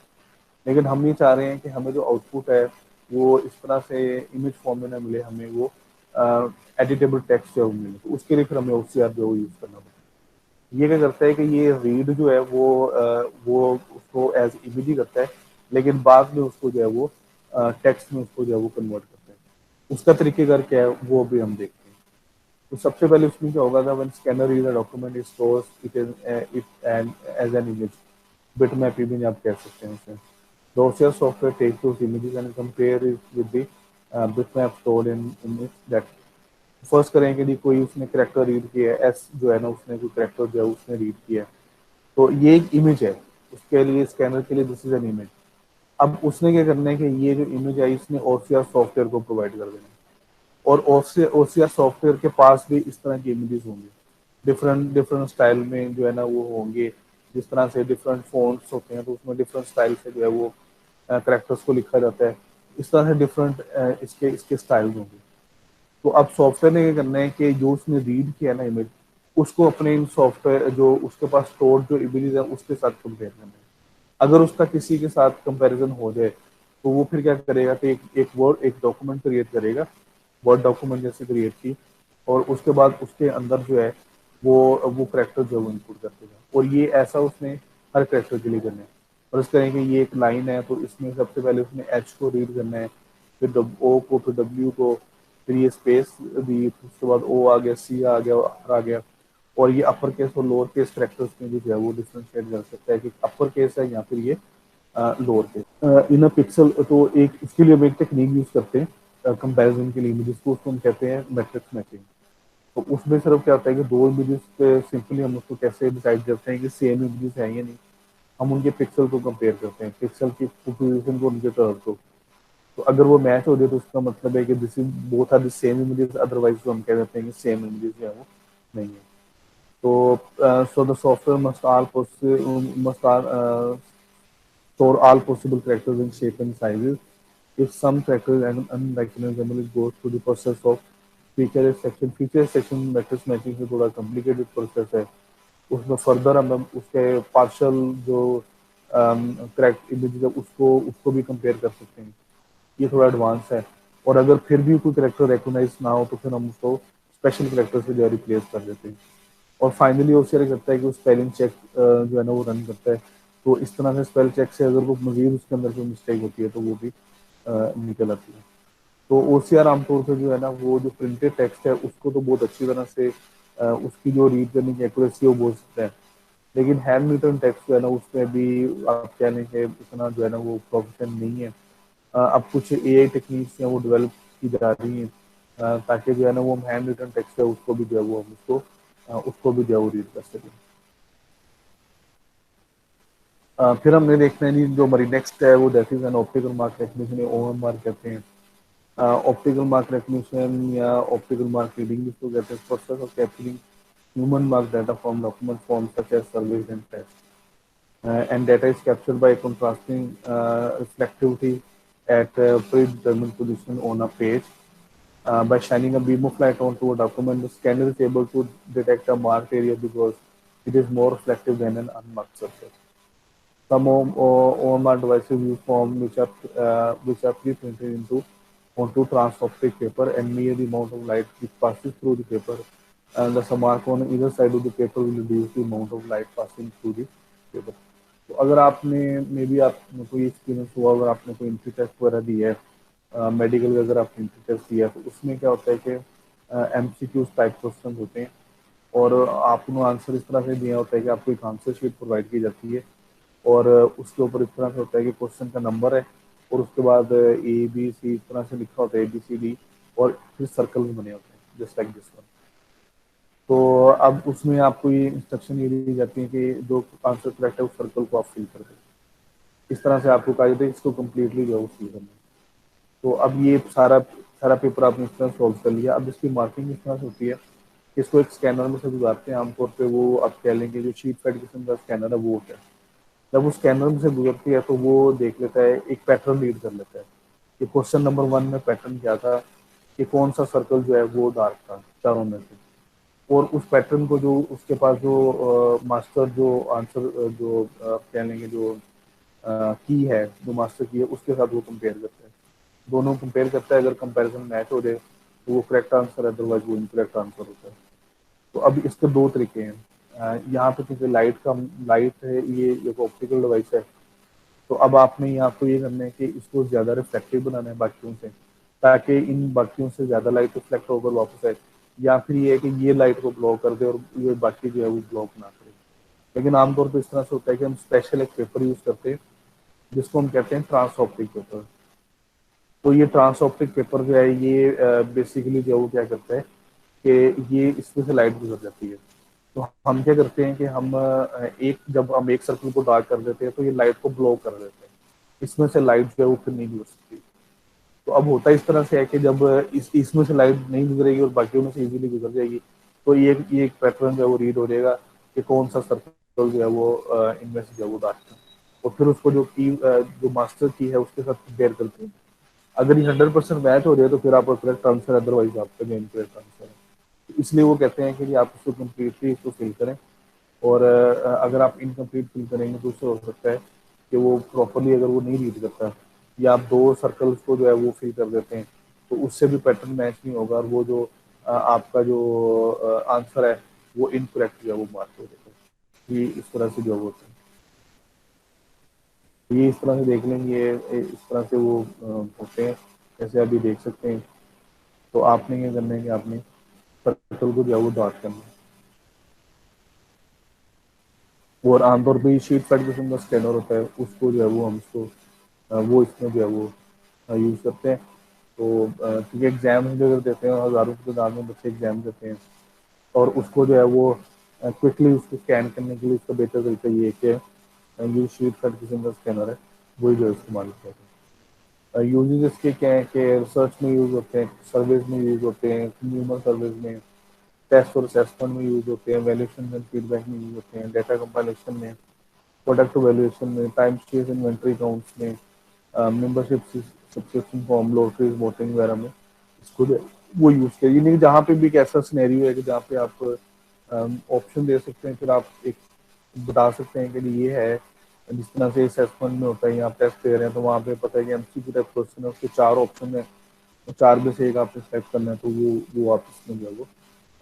लेकिन हम ये चाह रहे हैं कि हमें जो आउटपुट है वो इस तरह से इमेज फॉर्म में ना मिले, हमें वो एडिटेबल टेक्स्ट जो मिले। तो उसके लिए फिर हमें ओसीआर जो यूज करना पड़ता है। ये क्या करता है कि ये रीड जो है वो उसको एज इमेज ही करता है, लेकिन बाद में उसको जो है वो टेक्स्ट में उसको जो है वो कन्वर्ट करता है। उसका तरीकेकार क्या है वो भी हम देखते हैं। तो सबसे पहले उसमें क्या होगा था, when scanner read a document it stores it and as an image, bitmap image आप कह सकते हैं उसे। The OCR software takes those images and compare it with the bitmap stored in it that first करेंगे कि कोई उसने character read किया है, एस जो है ना उसने कोई करेक्टर जो है उसने रीड किया है तो ये एक इमेज है उसके लिए, स्कैनर के लिए दिस इज एन इमेज। अब उसने क्या करना है कि ये जो इमेज है इसने ओसीआर सॉफ्टवेयर को प्रोवाइड कर देना है। और ओसीआर सॉफ्टवेयर के पास भी इस तरह की इमेजेस होंगे, डिफरेंट डिफरेंट स्टाइल में जो है ना वो होंगे। जिस तरह से डिफरेंट फोन्ट्स होते हैं तो उसमें डिफरेंट स्टाइल से जो है वो करेक्टर्स को लिखा जाता है। इस तरह से डिफरेंट इसके इसके स्टाइल्स होंगे। तो अब सॉफ्टवेयर ने क्या करना है कि जो उसने रीड किया ना इमेज, उसको अपने इन सॉफ्टवेयर जो उसके पास स्टोर्ड जो इमेजेस है उसके साथ कंपेयर करना है। अगर उसका किसी के साथ कंपैरिजन हो जाए तो वो फिर क्या करेगा कि एक डॉक्यूमेंट क्रिएट करेगा, वर्ड डॉक्यूमेंट जैसे क्रिएट की, और उसके बाद उसके अंदर जो है वो करेक्टर जो है वो इनपुट कर देगा। और ये ऐसा उसने हर करेक्टर के लिए करना है। और इस तरह की ये एक लाइन है तो इसमें सबसे पहले उसने एच को रीड करना है, फिर ओ को, फिर डब्ल्यू को, फिर ये स्पेस दी, उसके बाद ओ आ गया, सी आ गया, आर आ गया। और ये अपर केस और लोअर केस करेक्टर्स में भी जो है वो डिफ्रेंशिएट कर सकता है कि अपर केस है या फिर ये लोअर केस। इन अ पिक्सल तो एक इसके लिए हम एक टेक्निक यूज करते हैं कंपैरिजन के लिए, जिसको उसको हम कहते हैं मैट्रिक्स मैचिंग। तो उसमें सिर्फ क्या होता है कि दो इमेजेस पे सिंपली हम उसको कैसे डिसाइड करते हैं कि सेम इमेजेस है या नहीं। हम उनके पिक्सल को कंपेयर करते हैं, पिक्सल की पोजीशन को, उनके कलर को। तो अगर वो मैच हो जाए तो उसका मतलब है कि this is both are the same images, otherwise तो हम कह देते हैं कि सेम इमेजेस जो है वो नहीं है। तो so the software must all store all possible characters in shape and sizes. If some character is unrecognizable, it goes through the process of feature section matrix matching से थोड़ा कॉम्प्लिकेटेड प्रोसेस है। उसमें फर्दर हम उसके partial जो correct image है उसको उसको भी कंपेयर कर सकते हैं। ये थोड़ा एडवांस है। और अगर फिर भी कोई करेक्टर रिकॉग्नाइज ना हो तो फिर हम उसको स्पेशल करेक्टर से जो है रिप्लेस कर देते हैं। और फाइनली ओसीआर करता है कि वो स्पेलिंग चेक जो है ना वो रन करता है। तो इस तरह से स्पेल चेक से अगर वो मजीद उसके अंदर कोई मिस्टेक होती है तो वो भी निकल आती है। तो ओसीआर आमतौर पर जो है ना वो जो प्रिंटेड टेक्स्ट है उसको तो बहुत अच्छी तरह से उसकी जो रीड करने की एक्यूरेसी है वो बोल सकते हैं। लेकिन हैंड रिटन टेक्स्ट जो है ना उसमें भी आप कह लें कि इतना जो है ना वो प्रोफेशन नहीं है। अब कुछ एआई टेक्निक्स हैं वो डेवलप की जा रही हैं ताकि जो है ना वो हैंड रिटन टेक्स्ट है उसको भी जो है वो हम उसको भी जो है वो रीड कर सकें। फिर हमने देखना है जी जो हमारी नेक्स्ट है वो that is an optical mark recognition, OMR कहते हैं। ऑप्टिकल मार्क रिकग्निशन या ऑप्टिकल मार्क रीडिंग जिसको कहते हैं, process of capturing human mark data from document form such as surveys and test. And data is captured by contrasting reflectivity at predetermined position on a page. By shining a beam of light onto a document, the scanner is able to detect a marked area because it is more reflective than an unmarked surface. Some OMR devices use form which are pre-printed into onto transoptic paper and measure the amount of light which passes through the paper. And the mark on either side of the paper will reduce the amount of light passing through the paper. तो अगर आपने may be आपने कोई experience हुआ, अगर आपने कोई entry test वगैरह दिया है मेडिकल का, अगर आपने एंट्री टेस्ट दिया है तो उसमें क्या होता है कि एमसीक्यूज टाइप क्वेश्चन होते हैं और आपको आंसर इस तरह से दिया होता है कि आपको एक आंसर शीट प्रोवाइड की जाती है और उसके ऊपर इस तरह से होता है कि क्वेश्चन का नंबर है और उसके बाद ए बी सी इस तरह से लिखा होता है, ए बी सी डी, और फिर सर्कल बने होते हैं जस्ट लाइक दिस वन। तो अब उसमें आपको ये इंस्ट्रक्शन ये दी जाती है कि जो आंसर करेक्ट है उस सर्कल को आप फिल कर दें। इस तरह से आपको कहा जाता है इसको कम्प्लीटली जो है फिल करना। तो अब ये सारा सारा पेपर आपने इस तरह सॉल्व कर लिया। अब इसकी मार्किंग इस तरह से होती है, इसको एक स्कैनर में से गुजारते हैं। आमतौर पे वो आप कह लेंगे जो शीट फेड किस्म का स्कैनर है वो होता है। जब वो स्कैनर में से गुजरती है तो वो देख लेता है, एक पैटर्न रीड कर लेता है कि क्वेश्चन नंबर 1 में पैटर्न क्या था कि कौन सा सर्कल जो है वो डार्क था चारों में से। और उस पैटर्न को जो उसके पास जो मास्टर जो आंसर जो कह लेंगे जो की है, जो मास्टर की है उसके साथ वो कंपेयर करता है। दोनों कंपेयर करता है, अगर कंपैरिजन मैच हो जाए तो वो करेक्ट आंसर है, अदरवाइज वो इनकरेक्ट आंसर होता है। तो अब इसके दो तरीके हैं। यहाँ पे क्योंकि लाइट है, ये एक ऑप्टिकल डिवाइस है, तो अब आपने यहाँ पे ये करना है कि इसको ज़्यादा रिफ्लेक्टिव बनाना है बाकियों से, ताकि इन बाकियों से ज़्यादा लाइट रिफ्लेक्ट होकर वापस आए, या फिर ये है कि ये लाइट को ब्लॉक कर दे और ये बाकी जो है वो ब्लॉक ना करे। लेकिन आमतौर पर इस तरह से होता है कि हम स्पेशल एक पेपर यूज़ करते हैं जिसको हम कहते हैं ट्रांस ऑप्टिक पेपर। तो ये ट्रांस ऑप्टिक पेपर जो है ये बेसिकली जो है वो क्या करता है कि ये इसमें से लाइट गुजर जाती है। तो हम क्या करते हैं कि हम जब हम एक सर्कल को डार्क कर देते हैं तो ये लाइट को ब्लॉक कर देते हैं, इसमें से लाइट जो है वो फिर नहीं गुजर सकती। तो अब होता इस तरह से है कि जब इसमें से लाइट नहीं गुजरेगी और बाकी में से इजीली गुजर जाएगी, तो ये एक पैटर्न जो है वो रीड हो जाएगा कि कौन सा सर्कल जो है वो इनमें से जो है वो डार्क है। और फिर उसको जो मास्टर की है उसके साथ कंपेयर करते हैं। अगर ये 100% मैच हो जाए तो फिर आपका करेक्ट आंसर, अदरवाइज आपका जो इनकरेक्ट आंसर है। इसलिए वो कहते हैं कि जी आप इसको कम्प्लीटली इसको फिल करें, और अगर आप इनकम्प्लीट फिल करेंगे तो उससे हो सकता है कि वो प्रॉपरली अगर वो नहीं रीड करता, या आप दो सर्कल्स को जो है वो फिल कर देते हैं तो उससे भी पैटर्न मैच नहीं होगा, और वो जो आपका जो आंसर है वो इनकरेक्ट जो है वो मार्क हो जाता है। ये इस तरह से जो होता है, ये इस तरह से देख लेंगे, इस तरह से वो होते हैं जैसे अभी देख सकते हैं। तो आपने क्या करना है कि आपने सर्कल को जो है वो डॉट करना है। और आमतौर पर शीट पैड किस्म का स्कैनर होता है, उसको जो है वो हम उसको वो इसमें जो है वो यूज़ करते हैं। तो क्योंकि एग्जाम जो अगर देते हैं, हज़ारों की तादाद में बच्चे एग्जाम देते हैं, और उसको जो है वो क्विकली उसको स्कैन करने के लिए इसका बेहतर तरीका ये है कि ये शीट पैड किस्म का स्कैनर है, वही जो है इस्तेमाल किया है। यूजेज इसके क्या है कि रिसर्च में यूज़ होते हैं, सर्विस में यूज़ होते हैं, कंज्यूमर सर्विस में, टेस्ट और असेसमेंट में यूज़ होते हैं, वैल्यूएशन एंड फीडबैक में यूज़ होते हैं, डेटा कंपाइलेशन में, प्रोडक्ट वैल्यूएशन में, टाइम सीरीज इन्वेंट्री अकाउंट्स में, membership subscription form, lotteries, voting वगैरह में इसको वो यूज़ करिए। नहीं, जहाँ पे भी एक ऐसा सिनेरियो है कि जहाँ पे आप ऑप्शन दे सकते हैं, फिर आप एक बता सकते हैं कि ये है, जिस तरह से असेसमेंट में होता है, यहाँ टेस्ट दे रहे हैं तो वहाँ पे पता है कि एमसीक्यू टाइप क्वेश्चन है, उसके 4 ऑप्शन है, तो 4 में से एक आपने सेलेक्ट करना है, तो वो आप इसमें जो है वो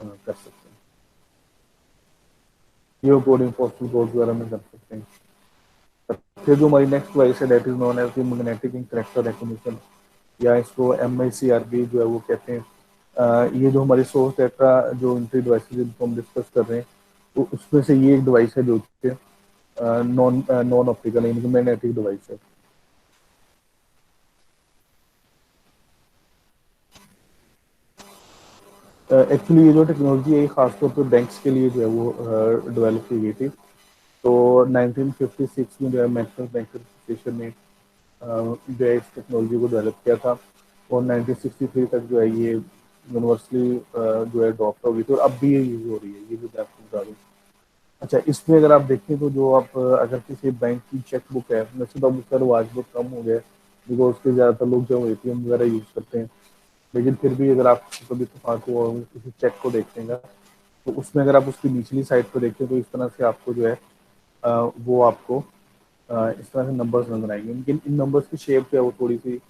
कर सकते हैं। ये कोडिंग पोस्टल कोड वगैरह में कर सकते हैं। फिर जो हमारी नेक्स्ट डिवाइस है that is known as the magnetic ink character recognition, या इसको MICRB जो है वो कहते हैं। ये जो हमारी सोर्स डेटा जो इंट्री डिवाइसेज जिनको हम डिस्कस कर रहे हैं, तो उसमें से ये एक डिवाइस है जो कि नॉन नॉन ऑप्टिकल यानी कि मैग्नेटिक डिवाइस है। एक्चुअली ये जो टेक्नोलॉजी है खासतौर पर बैंक्स के लिए जो है वो डेवलप की गई थी। तो 1956 में जो है नेशनल बैंक एसोसिएशन ने जो है इस टेक्नोलॉजी को डेवलप किया था, और 1963 तक जो है ये यूनिवर्सली जो है अडॉप्ट हो गई थी, और अब भी ये यूज हो रही है, ये भी मैं आपको बता दूँ। अच्छा, इसमें अगर आप देखें तो जो आप अगर किसी बैंक की चेक बुक है, वैसे तो अब उसका रिवाज बहुत कम हो गया है, बिकॉज उसके ज़्यादातर लोग जो ATM वगैरह यूज़ करते हैं। लेकिन फिर भी अगर आप कभी इत्तेफाक हो और किसी चेक को देखते हैं, तो उसमें अगर आप उसकी निचली साइड पर देखें तो इस तरह से आपको जो है वो आपको इस तरह से नंबर्स नजर आएंगे। लेकिन इन नंबर्स की शेप जो है वो थोड़ी सी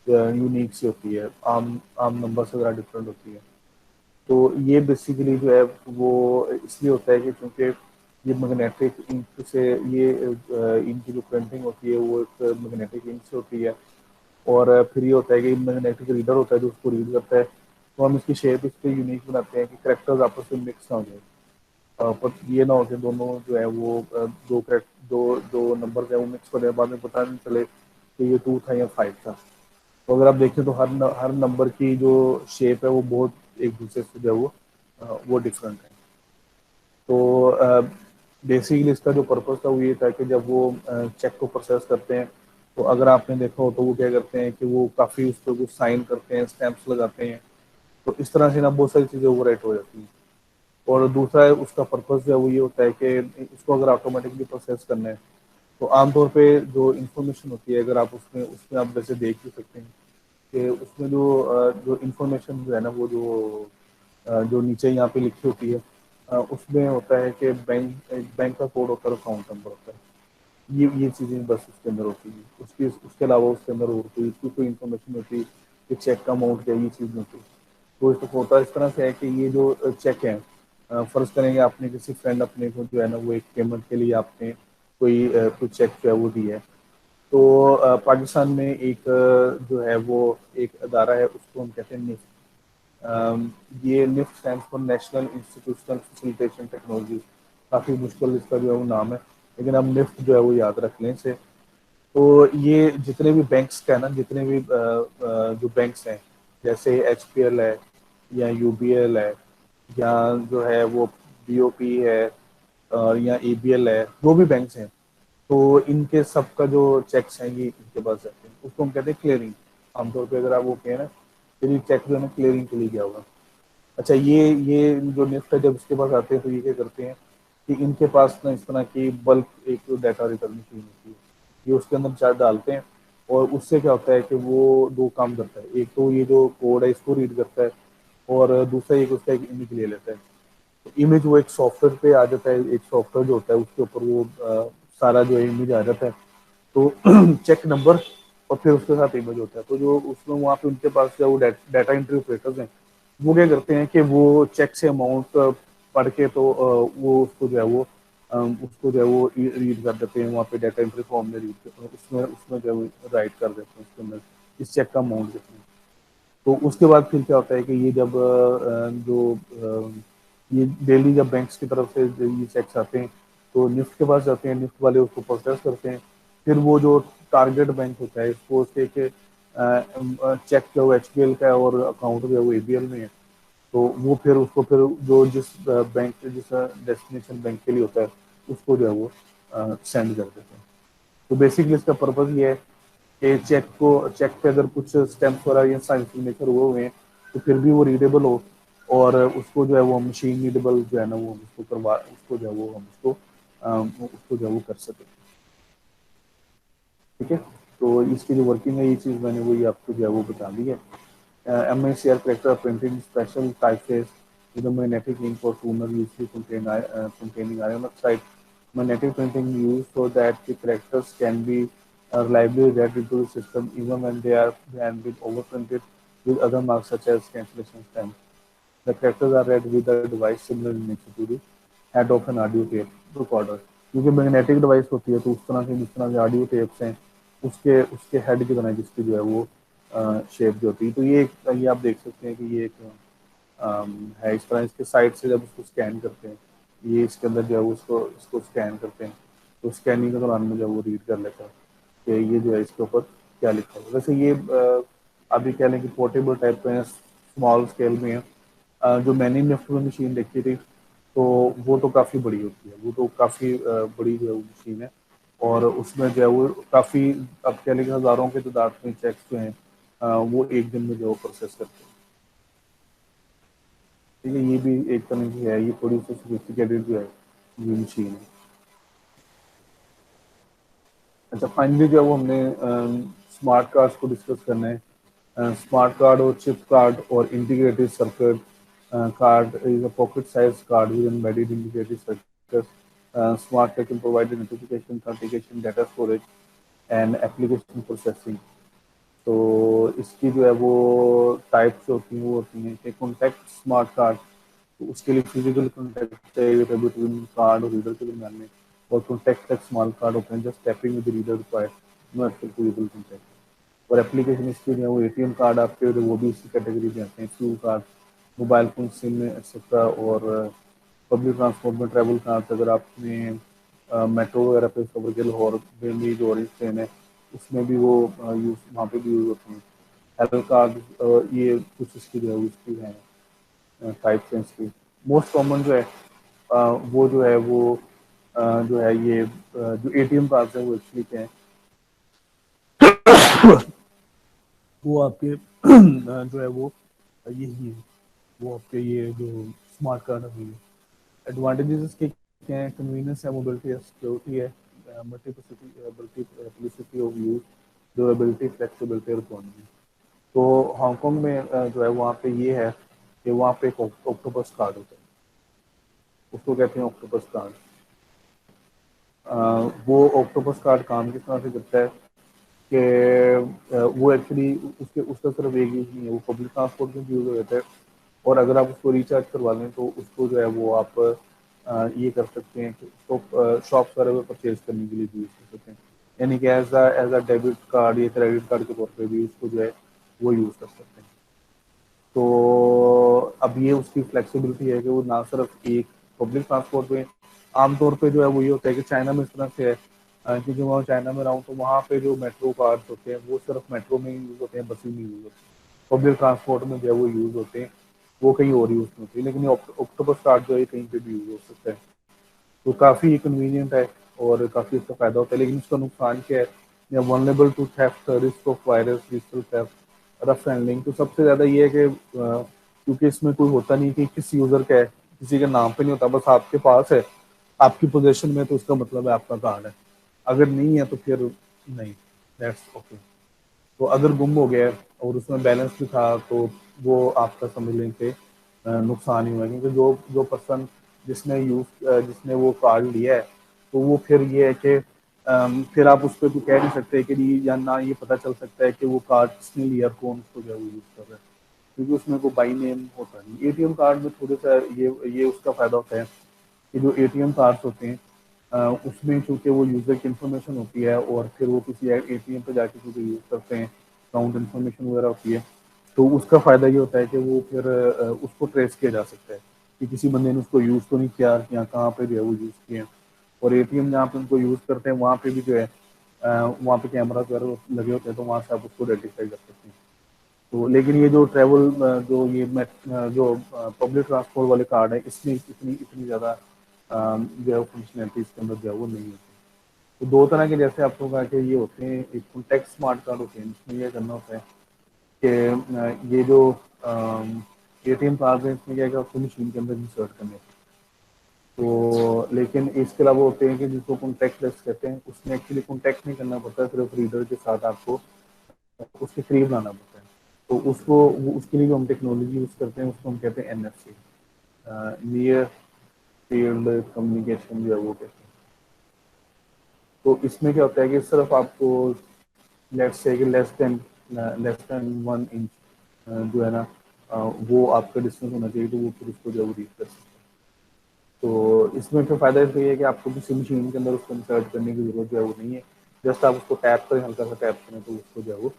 यूनिक सी होती है, आम आम नंबर से ज़रा डिफरेंट होती है। तो ये बेसिकली जो है वो इसलिए होता है कि क्योंकि ये मैग्नेटिक इंक से ये इनकी जो प्रिंटिंग होती है वो एक मैग्नेटिक इंक से होती है। और फिर ये होता है कि मैग्नेटिक रीडर होता है जो उसको रीड करता है, तो हम इसकी शेप इसलिए यूनिक बनाते हैं कि करेक्टर्स आपस में मिक्स ना हो जाए। पर ये ना हो कि दोनों जो है वो दो करेक्ट दो दो नंबर है वो मिक्स हो जाए, बाद में पता नहीं चले कि ये 2 था या 5 था। तो अगर आप देखें तो हर नंबर की जो शेप है वो बहुत एक दूसरे से जो है वो डिफरेंट है। तो बेसिकली इसका जो पर्पस था वो ये था कि जब वो चेक को प्रोसेस करते हैं, तो अगर आपने देखा हो तो वो क्या करते हैं कि वो काफ़ी उस पर कुछ साइन करते हैं, स्टैंप्स लगाते हैं, तो इस तरह से ना बहुत सारी चीज़ें ओवर राइट हो जाती हैं। और दूसरा है उसका पर्पस जो है वो ये होता है कि इसको अगर ऑटोमेटिकली प्रोसेस करना है, तो आमतौर पे जो इन्फॉर्मेशन होती है, अगर आप उसमें उसमें आप वैसे देख भी सकते हैं कि उसमें जो इन्फॉर्मेशन जो है ना वो जो नीचे यहाँ पे लिखी होती है, उसमें होता है कि बैंक का कोड होता है, अकाउंट नंबर होता है, ये चीज़ें बस उसके अंदर होती है। उसके अलावा उसके अंदर और कोई इन्फॉर्मेशन होती है कि चेक का अमाउंट क्या, ये चीज़ नहीं होती। तो इसको होता इस तरह से है कि ये जो चेक है, फर्ज करेंगे आपने किसी फ्रेंड अपने को जो है ना वो एक पेमेंट के लिए आपने कोई चेक जो है वो दी है। तो पाकिस्तान में एक जो है वो एक अदारा है, उसको हम कहते हैं निफ्ट। ये NIFT stand for national institutional facilitation technology. काफ़ी मुश्किल इसका जो है वो नाम है, लेकिन हम निफ्ट जो है वो याद रख लें इसे। तो ये जितने भी बैंक्स का है ना, जितने भी जो बैंक्स हैं, जैसे HPL है या UBL है, या जो है वो BOP है, या ABL है, जो भी बैंक्स हैं, तो इनके सबका जो चेक्स हैं ये इनके पास जाते हैं, उसको हम कहते हैं क्लियरिंग। आमतौर पे अगर आप वो कहें ना, फिर ये चेक जो है ना क्लियरिंग के लिए गया होगा। अच्छा, ये जो निफ्ट है जब इसके पास आते हैं तो ये क्या करते हैं कि इनके पास ना इस तरह की बल्क एक डाटा रिटर्न मशीन होती है, ये उसके अंदर चार्ट डालते हैं, और उससे क्या होता है कि वो दो काम करता है। एक तो ये जो कोड है इसको रीड करता है, और दूसरा एक उसका एक इमेज ले लेता है। तो इमेज वो एक सॉफ्टवेयर पे आ जाता है, एक सॉफ्टवेयर जो होता है उसके ऊपर वो सारा जो है इमेज आ जाता है। तो चेक नंबर और फिर उसके साथ इमेज होता है। तो जो उसमें वहाँ पे उनके पास जो डाटा एंट्री ऑपरेटर्स हैं, वो क्या करते हैं कि वो चेक से अमाउंट पढ़ के, तो वो उसको जो है वो उसको जो है वो रीड कर देते हैं, वहाँ पे डाटा एंट्री फॉर्म में रीड उसमें उसमें जो है वो राइट कर देते हैं उसके अंदर इस चेक का अमाउंट कितना है। तो उसके बाद फिर क्या होता है कि ये जब ये डेली जब बैंक्स की तरफ से ये चेक्स आते हैं, तो निफ्ट के पास जाते हैं, निफ्ट वाले उसको प्रोसेस करते हैं। फिर वो जो टारगेट बैंक होता है इसको उसके चेक जो है वो HPL का है, और अकाउंट जो है वो ABL में है। तो वो फिर उसको फिर जो जिस बैंक जिस डेस्टिनेशन बैंक के लिए होता है उसको जो है वो सेंड कर देते हैं। तो बेसिकली इसका पर्पज ये है कि चेक पे अगर कुछ स्टैम्प वगैरह या साइन सिग्नेचर हुए हुए हैं, तो फिर भी वो रीडेबल हो, और उसको जो है वो मशीन रीडेबल जो है ना वो हम उसको करवा उसको जो है वो हम उसको जो है वो कर सकें। ठीक है, तो इसकी जो वर्किंग है ये चीज़ मैंने वही आपको जो है वो बता दी है। MACR character printing special typeface with a magnetic ink or toner usually containing iron oxide. Magnetic printing used so that the characters can be reliably read into the system even when they are can be overprinted with other marks such as cancellation stamp. The characters are read with a device similar in nature to the head of an audio tape recorder. क्योंकि magnetic device होती है तो उस तरह से जिस तरह से ऑडियो टेप्स हैं उसके उसके हेड की तरह जिसकी जो है वो शेप जो होती है तो ये आप देख सकते हैं कि ये एक है इस तरह इसके साइड से जब उसको स्कैन करते हैं ये इसके अंदर जो है वो उसको इसको स्कैन करते हैं तो स्कैनिंग के दौरान में जब वो रीड कर लेता है कि ये जो है इसके ऊपर क्या लिखा है वैसे ये अभी कह लें कि पोर्टेबल टाइप पे स्मॉल स्केल में है जो मैंने लिफ्ट में मशीन देखी थी तो वो तो काफ़ी बड़ी होती है वो तो काफ़ी बड़ी जो है वो मशीन है और उसमें जो है वो काफ़ी अब कह लें कि हज़ारों की तादाद में चेक्स जो हैं वो एक दिन में जो है प्रोसेस करते हैं ठीक है ये भी एक तरह की है ये थोड़ी सी सोफिस्टिकेटेड जो है ये मशीन है अच्छा फाइनली जो है वो हमने स्मार्ट कार्ड्स को डिस्कस करना है स्मार्ट कार्ड और चिप कार्ड और integrated circuit card is a pocket sized card with embedded integrated circuits. Smart Tech can provide the notification, authentication, data storage, and application processing. तो इसकी जो है वो टाइप्स होती हैं वो होती हैं कि कॉन्टैक्ट स्मार्ट कार्ड तो उसके लिए फिजिकल कॉन्टैक्ट चाहिए होता है बिटवीन कार्ड और रीडर के दरमियान में और कॉन्टैक्ट तक स्मार्ट कार्ड होते हैं just tapping with reader required no actual physical contact और एप्लीकेशन इसके जो है वो एटीएम कार्ड आपके वो भी इसी कैटेगरी में आते हैं few card mobile phone SIM etcetera और पब्लिक ट्रांसपोर्ट में ट्रैवल कार्ड अगर आपने मेट्रो वगैरह पे सफर के लाहौर दिल्ली जो ऑरेंज ट्रेन है उसमें भी वो यूज वहाँ पे भी यूज होती हैं हेल्थ कार्ड ये कुछ इसकी जो है उसकी है टाइप से इसकी मोस्ट कॉमन जो है वो जो है वो जो है ये जो एटीएम कार्ड है वो एक्चुअली क्या है वो आपके जो है वो यही है वो आपके ये जो स्मार्ट कार्ड है एडवांटेजेस इसके क्या है कन्वीनियंस है मोबिलिटी है सिक्योरिटी है multiplicity of use durability flexibility और इकोनॉमी तो हांगकांग में जो है वहाँ पे ये है कि वहाँ पे एक ऑक्टोपस कार्ड होता है उसको कहते हैं ऑक्टोपस कार्ड वो ऑक्टोपस कार्ड काम किस तरह से करता है कि वो एक्चुअली उसके उसका सिर्फ एक यूज़ नहीं है वो पब्लिक ट्रांसपोर्ट में यूज़ हो जाता है और अगर आप उसको रिचार्ज करवा लें तो उसको जो है वो आप ये कर सकते हैं कि उसको शॉप्स वगैरह पर परचेज करने के लिए भी यूज़ कर सकते हैं यानी कि एज अ डेबिट कार्ड या क्रेडिट कार्ड के तौर पे भी उसको जो है वो यूज़ कर सकते हैं तो अब ये उसकी फ्लेक्सिबिलिटी है कि वो ना सिर्फ एक पब्लिक ट्रांसपोर्ट में आमतौर पे जो है वो ये होता है कि चाइना में इस तरह से है क्योंकि मैं चाइना में रहा हूँ तो वहाँ पे जो मेट्रो कार्ड्स होते हैं वो सिर्फ मेट्रो में ही यूज़ होते हैं बसें में यूज़ होते हैं पब्लिक ट्रांसपोर्ट में जो है वो यूज़ होते हैं वो कहीं और यूज़ नहीं होती लेकिन ये ऑक्टोपस कार्ड जो है कहीं पे भी यूज़ हो सकता है तो काफ़ी कन्वीनियंट है और काफ़ी इसका फ़ायदा होता है लेकिन इसका नुकसान क्या है या vulnerable to theft risk of virus digital theft rough handling तो सबसे ज़्यादा ये है कि क्योंकि इसमें कोई होता नहीं कि किस यूज़र का है किसी के नाम पे नहीं होता बस आपके पास है आपकी पोजीशन में तो उसका मतलब है आपका कार्ड है अगर नहीं है तो फिर नहीं दैट्स ओके तो अगर गुम हो गया और उसमें बैलेंस भी था तो वो आपका समझ लें कि नुकसान ही हुआ क्योंकि जो जो पर्सन जिसने वो कार्ड लिया है तो वो फिर ये है कि फिर आप उस पर तो कह नहीं सकते कि या ना ये पता चल सकता है कि वो कार्ड किसने लिया और कौन उसको जो है वो यूज़ कर रहा है क्योंकि उसमें कोई बाई नेम होता नहीं एटीएम कार्ड में थोड़ा सा ये उसका फ़ायदा होता है कि जो एटीएम कार्ड्स होते हैं उसमें चूंकि वो यूज़र की इन्फॉर्मेशन होती है और फिर वो किसी एटीएम पे जाके चूँकि यूज़ करते हैं अकाउंट इन्फॉर्मेशन वगैरह होती है तो उसका फ़ायदा ये होता है कि वो फिर उसको ट्रेस किया जा सकता है कि किसी बंदे ने उसको यूज़ तो नहीं किया या कहाँ पे जो है वो यूज़ किए हैं और एटीएम जहाँ पे उनको यूज़ करते हैं वहाँ पे भी जो है वहाँ पे कैमरा वगैरह लगे होते हैं तो वहाँ से आप उसको आइडेंटिफाई कर सकते हैं तो लेकिन ये जो ट्रैवल जो ये जो पब्लिक ट्रांसपोर्ट वाले कार्ड है इसमें इतनी इतनी ज़्यादा जो है फंक्शनैलिटी इसके अंदर जो है वो नहीं होती तो दो तरह के जैसे आपको कहा कि ये होते हैं एक कॉन्टेक्ट स्मार्ट कार्ड होते हैं इसमें ये करना होता है कि ये जो एटीएम कार्ड है इसमें क्या है कि आपको मशीन के अंदर इंसर्ट करने होते हैं तो लेकिन इसके अलावा होते हैं कि जिसको कॉन्टैक्ट लेस कहते हैं उसमें एक्चुअली कॉन्टैक्ट नहीं करना पड़ता है सिर्फ रीडर के साथ आपको उसके करीब लाना पड़ता है तो उसके लिए जो हम टेक्नोलॉजी यूज़ करते हैं उसको हम कहते हैं NFC, नियर फील्ड कम्युनिकेशन जो है वो कहते हैं। तो इसमें क्या होता है कि सिर्फ आपको लेट्स से कि लेस देन 1 इंच जो है ना वो आपका डिस्टेंस होना चाहिए, तो वो फिर उसको जो है वो रीड कर सकते हैं। तो इसमें फिर फायदा इसलिए है कि आपको किसी मशीन के अंदर उसको इंसर्ट करने की जरूरत जो है वो नहीं है। जस्ट आप उसको टैप करें, हल्का सा टैप करें, तो उसको जो है वो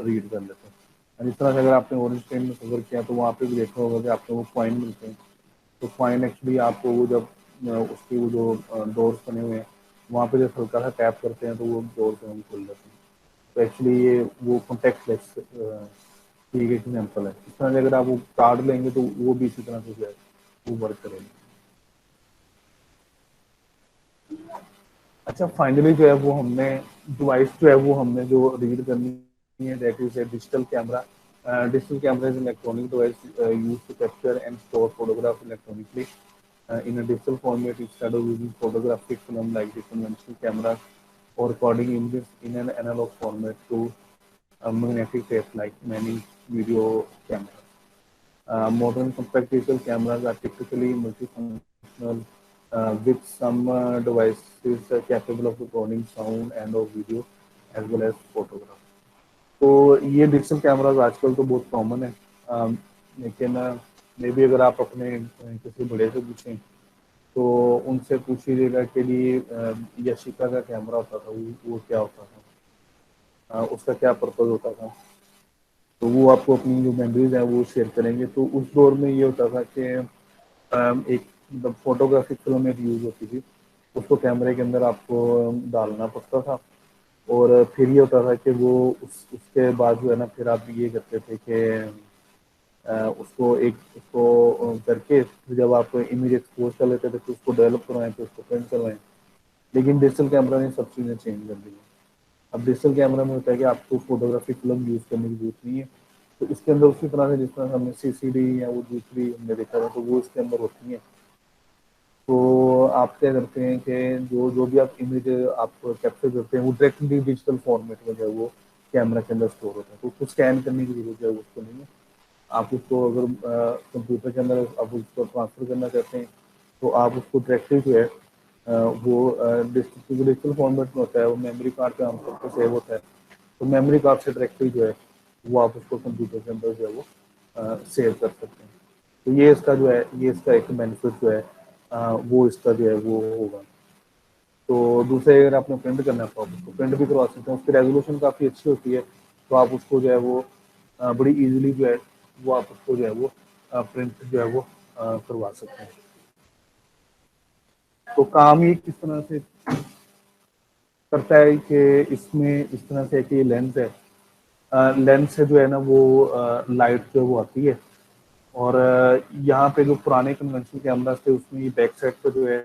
रीड कर लेते हैं। और इस तरह से अगर आपने ऑरेंज ट्रेन में सफर किया तो वहाँ पे भी देखा होगा कि आपको वो कॉइन मिलते हैं। तो कॉइन एक्चुअली आपको वो जब उसकी वो जो डोर्स बने हुए हैं वहाँ पे जब हल्का सा टैप करते हैं तो वो डोर जो है वो खुल जाते हैं। तो एक्चुअली ये वो कॉन्टेक्टलेस की एक एग्जाम्पल है। इस तरह से अगर आप वो कार्ड लेंगे तो वो भी इसी तरह से जो है वो वर्क करेंगे। अच्छा, फाइनली जो है वो हमने डिवाइस जो है वो हमने जो रीड करनी है, that is a digital camera. Digital camera is electronic device use to capture and store photograph electronically in a digital format instead of using photographic film like the conventional cameras or recording images in an analog format to a magnetic tape like many video cameras. Modern compact digital cameras are typically multifunctional with some devices capable of recording sound and or video as well as photograph. तो ये digital cameras आजकल तो बहुत common है। लेकिन मे भी अगर आप अपने किसी बड़े से पूछें तो उनसे पूछ लीजिएगा कि लिए यशिका का कैमरा होता था वो क्या होता था, उसका क्या पर्पज होता था। तो वो आपको अपनी जो मेमोरीज है वो शेयर करेंगे। तो उस दौर में ये होता था कि एक मतलब फोटोग्राफिक फिल्म एक यूज होती थी, उसको कैमरे के अंदर आपको डालना पड़ता था। और फिर ये होता था कि वो उसके बाद जो है ना फिर आप ये करते थे कि उसको करके फिर जब आप इमेज एक्सपोज कर लेते थे तो उसको डेवलप करवाएं, फिर उसको प्रिंट करवाएं। लेकिन डिजिटल कैमरा ने सब चीज़ें चेंज कर दी हैं। अब डिजिटल कैमरा में होता है कि आपको फोटोग्राफी फिल्म यूज़ करने की जरूरत नहीं है। तो इसके अंदर उसी तरह से जिस तरह हमने CCD या वो दूसरी हमने देखा था तो वो इसके अंदर होती है। तो आप क्या करते हैं कि जो जो भी आप इमेज आप कैप्चर करते हैं वो डायरेक्टली डिजिटल फॉर्मेट में जो है वो कैमरा के अंदर स्टोर होता है। तो उसको स्कैन करने की जरूरत है उसको नहीं है। आप उसको अगर कंप्यूटर के अंदर आप उसको ट्रांसफर करना चाहते हैं तो आप उसको डायरेक्टली जो है वो डिजिटल फॉर्मेट में होता है, वो मेमोरी कार्ड पे आमतौर पर सेव होता है। तो मेमोरी कार्ड से डायरेक्टली जो है वो आप उसको कंप्यूटर के अंदर जो है वो सेव कर सकते हैं। तो ये इसका जो है ये इसका एक बेनिफिट जो है वो इसका जो है वो होगा। तो दूसरे अगर आपने प्रिंट करना है तो आप उसको प्रिंट भी करवा सकते हैं, उसकी रेजोल्यूशन काफ़ी अच्छी होती है। तो आप उसको जो है वो बड़ी इजीली जो है वो आप उसको जो है वो प्रिंट जो है वो करवा सकते हैं। तो काम ये किस तरह से करता है कि इसमें इस तरह से कि लेंस है, लेंस से जो है ना वो लाइट जो है वो आती है। और यहाँ पे जो पुराने कन्वेंशनल कैमरास थे उसमें ये बैक साइड पे जो है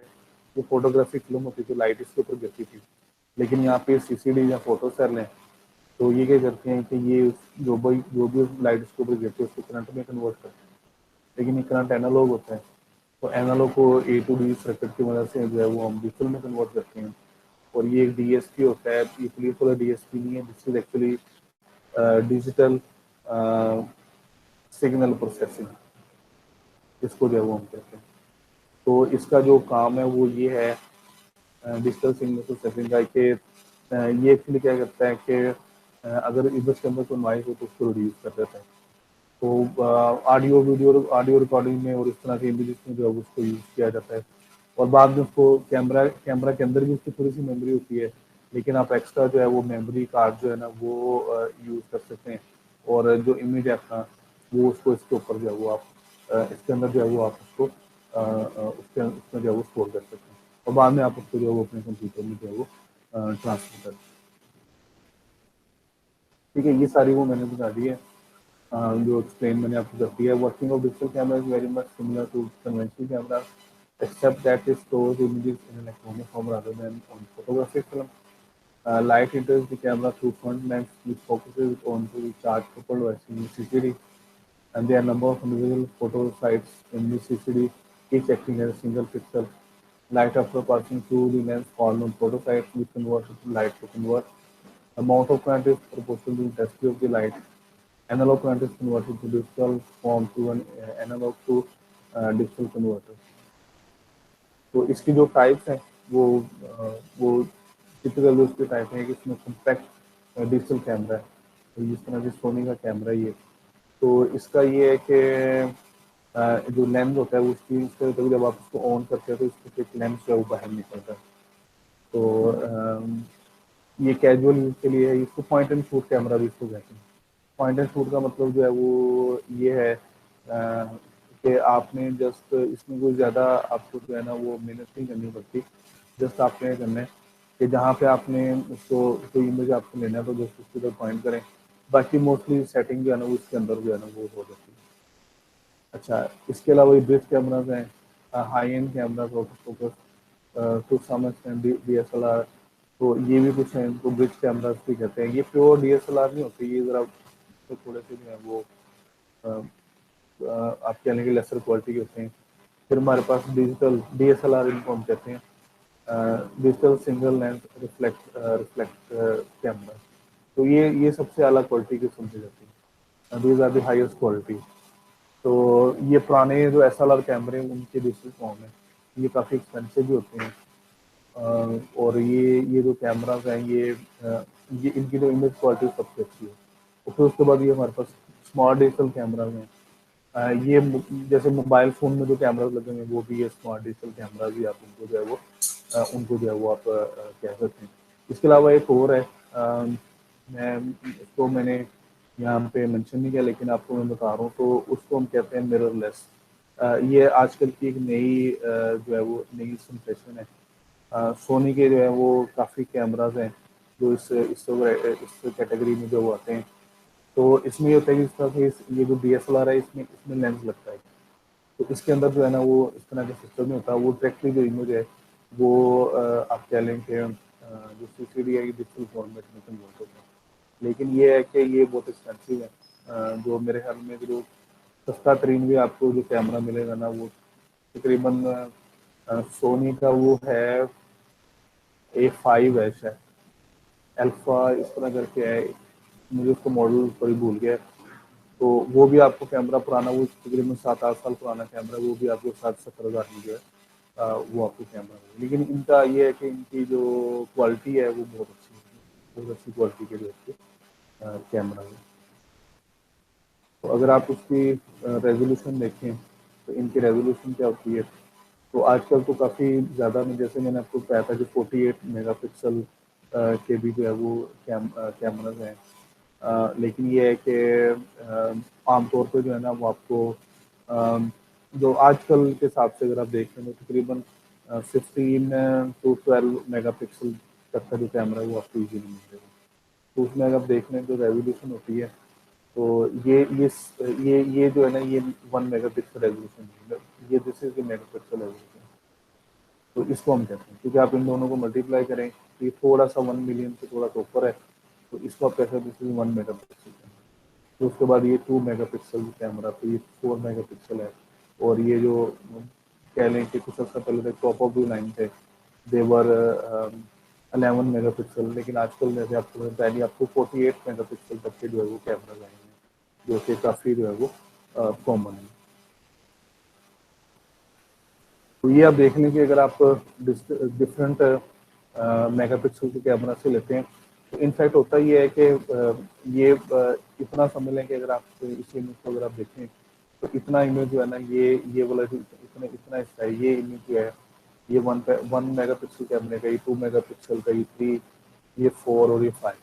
वो फोटोग्राफी फिल्म होती थी, लाइट इसके ऊपर गिरती थी। लेकिन यहाँ पे CCD या फोटो सेल है, तो ये क्या करते हैं कि ये जो भी लाइट इसके ऊपर गिरती है उसको करंट में कन्वर्ट करते हैं। लेकिन ये करंट एनालॉग होता है, तो एनालॉग को A to D सर्किट की मदद से जो है वो हम डिजिटल में कन्वर्ट करते हैं। और ये एक DSP होता है, ये पुलिस वाला DSP नहीं है, this is actually digital signal processing, इसको जो है वो हम कहते हैं। तो इसका जो काम है वो ये है डिजिटल सिग्नल प्रोसेसिंग का कि ये एक्चुअली क्या करता है कि अगर इमेज के अंदर कोई नॉइज हो तो उसको रिड्यूस कर देता है। तो ऑडियो रिकॉर्डिंग में और इस तरह के इमेजेस में जो है उसको यूज़ किया जाता है। और बाद में उसको कैमरा कैमरा के अंदर भी उसकी थोड़ी सी मेमोरी होती है, लेकिन आप एक्स्ट्रा जो है वो मेमोरी कार्ड जो है ना वो यूज़ कर सकते हैं। और जो इमेज है अपना वो उसको इसके ऊपर जो है वो आप इसके अंदर जो है वो आप उसको उसमें जो है वो स्टोर कर सकते हैं। और बाद में आप उसको जो है वो अपने कंप्यूटर में जो है वो ट्रांसफर कर सकते हैं। ठीक है, ये सारी वो मैंने बता दी है जो एक्सप्लेन मैंने आपको कर दिया है। Working of digital camera is very much similar to conventional camera except that it stores images in electronic form rather than on photographic film. Light enters the camera through front lens, which focuses onto the charge coupled device in the CCD, and there are a number of individual photo sites in the CCD, each acting as a single pixel. Light after passing through the lens called on photo sites, which converts to light to convert. The amount of current is proportional to the intensity of the light. Analogue current is converted to digital form to an analogue to digital converter. तो इसकी जो types हैं वो typical जो उसके type है कि इसमें कॉम्पैक्ट डिजिटल कैमरा है, तो जिस तरह से सोनी का कैमरा ये, तो इसका ये है कि जो लेंस होता है वो उसकी कभी जब आप उसको ऑन करते हैं तो इसका एक लेंस जो है वो बाहर निकलता है। तो ये कैजुअल यूज के लिए है, इसको पॉइंट एंड शूट कैमरा भी इसको कहते हैं। पॉइंट एंड शूट का मतलब जो है वो ये है कि आपने जस्ट इसमें कोई ज़्यादा आपको जो है ना वो मेहनत नहीं करनी पड़ती। जस्ट आपने ये करना है कि जहाँ पे आपने उसको कोई इमेज आपको लेना है तो जस्ट उसके ऊपर पॉइंट करें, बाकी मोस्टली सेटिंग जो है ना वो इसके अंदर जो है ना वो हो जाती है। अच्छा, इसके अलावा ये ब्रिज कैमराज हैं, high end cameras, auto focus, to some extent DSLR, तो ये भी कुछ हैं इनको ब्रिज कैमराज भी कहते हैं। ये प्योर डीएसएलआर नहीं होते, ये ज़रा तो थोड़े से जो है वो आप कह लेंगे लेसर क्वालिटी के होते हैं। फिर हमारे पास डिजिटल डीएसएलआर इनको हम कहते हैं, digital single lens reflect camera. तो ये सबसे अला क्वालिटी की समझी जाती है, these are the highest quality. तो ये पुराने जो एसएलआर कैमरे हैं उनके डिजिटल फॉर्म है, ये काफ़ी एक्सपेंसिव भी होते हैं। और ये जो कैमराज हैं ये इनकी जो इमेज क्वालिटी सबसे अच्छी है। और फिर उसके बाद ये हमारे पास स्मार्ट डिजिटल कैमराज हैं, ये जैसे मोबाइल फ़ोन में जो कैमराज लगे हुए हैं वो भी ये स्मार्ट डिजिटल कैमराज भी आप उनको जो है वो उनको जो है वो आप कह सकते हैं। इसके अलावा एक और है, मैं इसको मैंने यहाँ पे मेंशन नहीं किया लेकिन आपको मैं बता रहा हूँ, तो उसको हम कहते हैं मिररलेस। ये आजकल की एक नई जो है वो नई सेंसेशन है। सोनी के जो है वो काफ़ी कैमराज हैं जो इस कैटेगरी में जो वो आते हैं। तो इसमें ये होता है कि इस तरह से ये जो डीएसएलआर है इसमें इसमें लेंस लगता है, तो इसके अंदर जो है ना वो इस तरह का सिस्टम नहीं होता, वो डायरेक्टली जो इमेज है वो आप कह लें कि जो सीसीडी है ये डिजिटल फॉर्मेट में कन्वर्ट होता है। लेकिन ये है कि ये बहुत एक्सपेंसिव है, जो मेरे ख्याल में जो सस्ता तरीन भी आपको जो कैमरा मिलेगा ना वो तकरीबन सोनी का वो है A5 है शायद, अल्फा इस तरह करके है, मुझे उसका मॉडल थोड़ी भूल गया। तो वो भी आपको कैमरा पुराना, वो तकरीबन 7-8 साल पुराना कैमरा, वो भी आपको 60-70 हज़ार में जो है वो आपको कैमरा है। लेकिन इनका ये है कि इनकी जो क्वालिटी है वो बहुत अच्छी है, बहुत अच्छी क्वालिटी के जो इसके कैमरा है। तो अगर आप उसकी रेजोल्यूशन देखें तो इनकी रेजोल्यूशन क्या होती है, तो आजकल तो काफ़ी ज़्यादा में, जैसे मैंने आपको बताया था कि 48 मेगापिक्सल के भी जो है वो कैमराज हैं। लेकिन ये है कि आमतौर पे जो है ना वो आपको जो आजकल के हिसाब से अगर आप देखें तो तकरीबन 15 to 12 मेगापिक्सल तक का जो कैमरा है वो आपको ईजीली मिल जाएगा। तो उसमें अगर आप देख लें जो रेजोल्यूशन होती है, तो ये जो है ना ये 1 मेगापिक्सल रेजोल्यूशन है, ये this is the megapixel resolution. तो इसको हम कहते हैं, क्योंकि आप इन दोनों को मल्टीप्लाई करें तो ये थोड़ा सा 1 मिलियन से थोड़ा सा ऊपर है, तो इसको आप कहते हैं दिस इज 1 मेगापिक्सल। तो उसके बाद ये 2 मेगापिक्सल कैमरा, तो ये 4 मेगापिक्सल है। और ये जो कह लें कि कुछ अर्सा पहले तक टॉप ऑफ द लाइन थे, देवर 11 मेगापिक्सल, लेकिन आजकल जैसे आपको पहले आपको 48 मेगापिक्सल तक के जो है वो कैमरा आए हैं, जो कि काफ़ी जो है वो कॉमन है। तो ये आप देख लें कि अगर आप डिफरेंट मेगापिक्सल के कैमरा से लेते हैं तो इनफैक्ट होता ये है कि ये इतना समझ लें कि अगर आप इस इमेज को अगर आप देखें तो इतना इमेज जो है ना ये वाला जो इतना इतना हिस्सा है, ये इमेज जो है ये 1 मेगापिक्सल कैमरे का, ये 2 मेगापिक्सल का, ये 3, ये 4 और ये 5।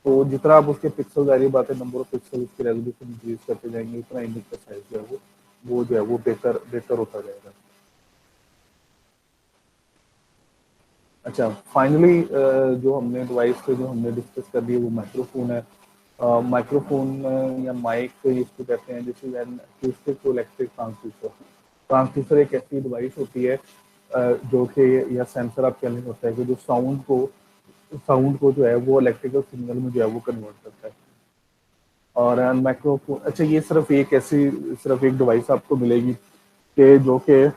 तो जितना आप उसके पिक्सल, जारी बात है नंबर ऑफ पिक्सल उसकी रेजोल्यूशन इंक्रीज करते जाएंगे, उतना इमेज का साइज जो है वो जो है वो बेहतर बेहतर होता जाएगा। अच्छा, फाइनली जो हमने डिवाइस पे जो हमने डिस्कस कर दी है वो माइक्रोफोन है। माइक्रोफोन या माइक इसको कहते हैं, this is an acoustic to electric transducer. Transducer एक ऐसी डिवाइस होती है जो कि या सेंसर आप कहने होता है कि जो साउंड को जो है वो इलेक्ट्रिकल सिग्नल में जो है वो कन्वर्ट करता है। और माइक्रोफोन, अच्छा ये सिर्फ एक डिवाइस आपको मिलेगी कि जो कि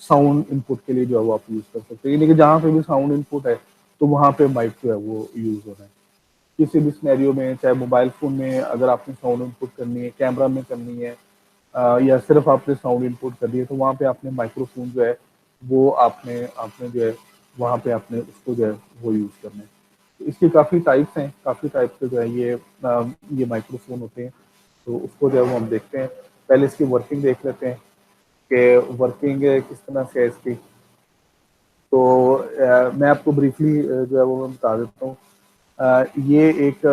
साउंड इनपुट के लिए जो है वो आप यूज़ कर सकते हैं, यानी कि जहाँ पे भी साउंड इनपुट है तो वहाँ पे माइक जो है वो यूज़ हो रहा है। किसी भी सिनेरियो में, चाहे मोबाइल फ़ोन में अगर आपने साउंड इनपुट करनी है, कैमरा में करनी है, या सिर्फ आपने साउंड इनपुट करनी है, तो वहाँ पे आपने माइक्रोफोन जो है वो आपने आपने जो है वहाँ पे आपने उसको जो है वो यूज़ करना है। तो इसकी काफ़ी टाइप्स हैं, काफ़ी टाइप के जो है ये माइक्रोफोन होते हैं। तो उसको जो है वो हम देखते हैं। पहले इसकी वर्किंग देख लेते हैं कि वर्किंग किस तरह से है इसकी। तो मैं आपको ब्रीफली जो है वो मैं बता देता हूँ। ये एक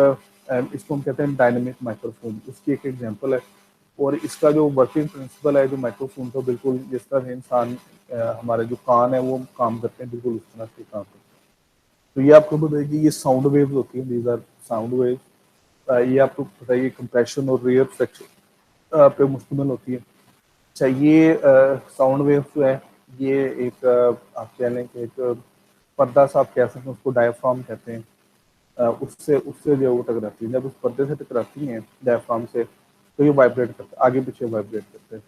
इसको हम कहते हैं डायनेमिक माइक्रोफोन, उसकी एक एग्जांपल है। और इसका जो वर्किंग प्रिंसिपल है जो माइक्रोफोन का, बिल्कुल जिस तरह से इंसान हमारे जो कान है वो काम करते हैं, बिल्कुल उस तरह से काम करते हैं। तो ये आपको बताइए कि ये साउंड वेव्स होती हैं, दीज आर साउंड वेव्स। ये आपको बताइए कंप्रेशन और रेयर फ्रैक्शन पे मुश्तमिल होती है। अच्छा, ये साउंड वेव जो है ये एक आप कह लें कि एक पर्दा सा आप कह सकते हैं, उसको डायफ्राम कहते हैं। उससे उससे जो है वो टकराती है। जब उस पर्दे से टकराती हैं डायफ्राम से, तो ये वाइब्रेट करता है, आगे पीछे वाइब्रेट करते हैं।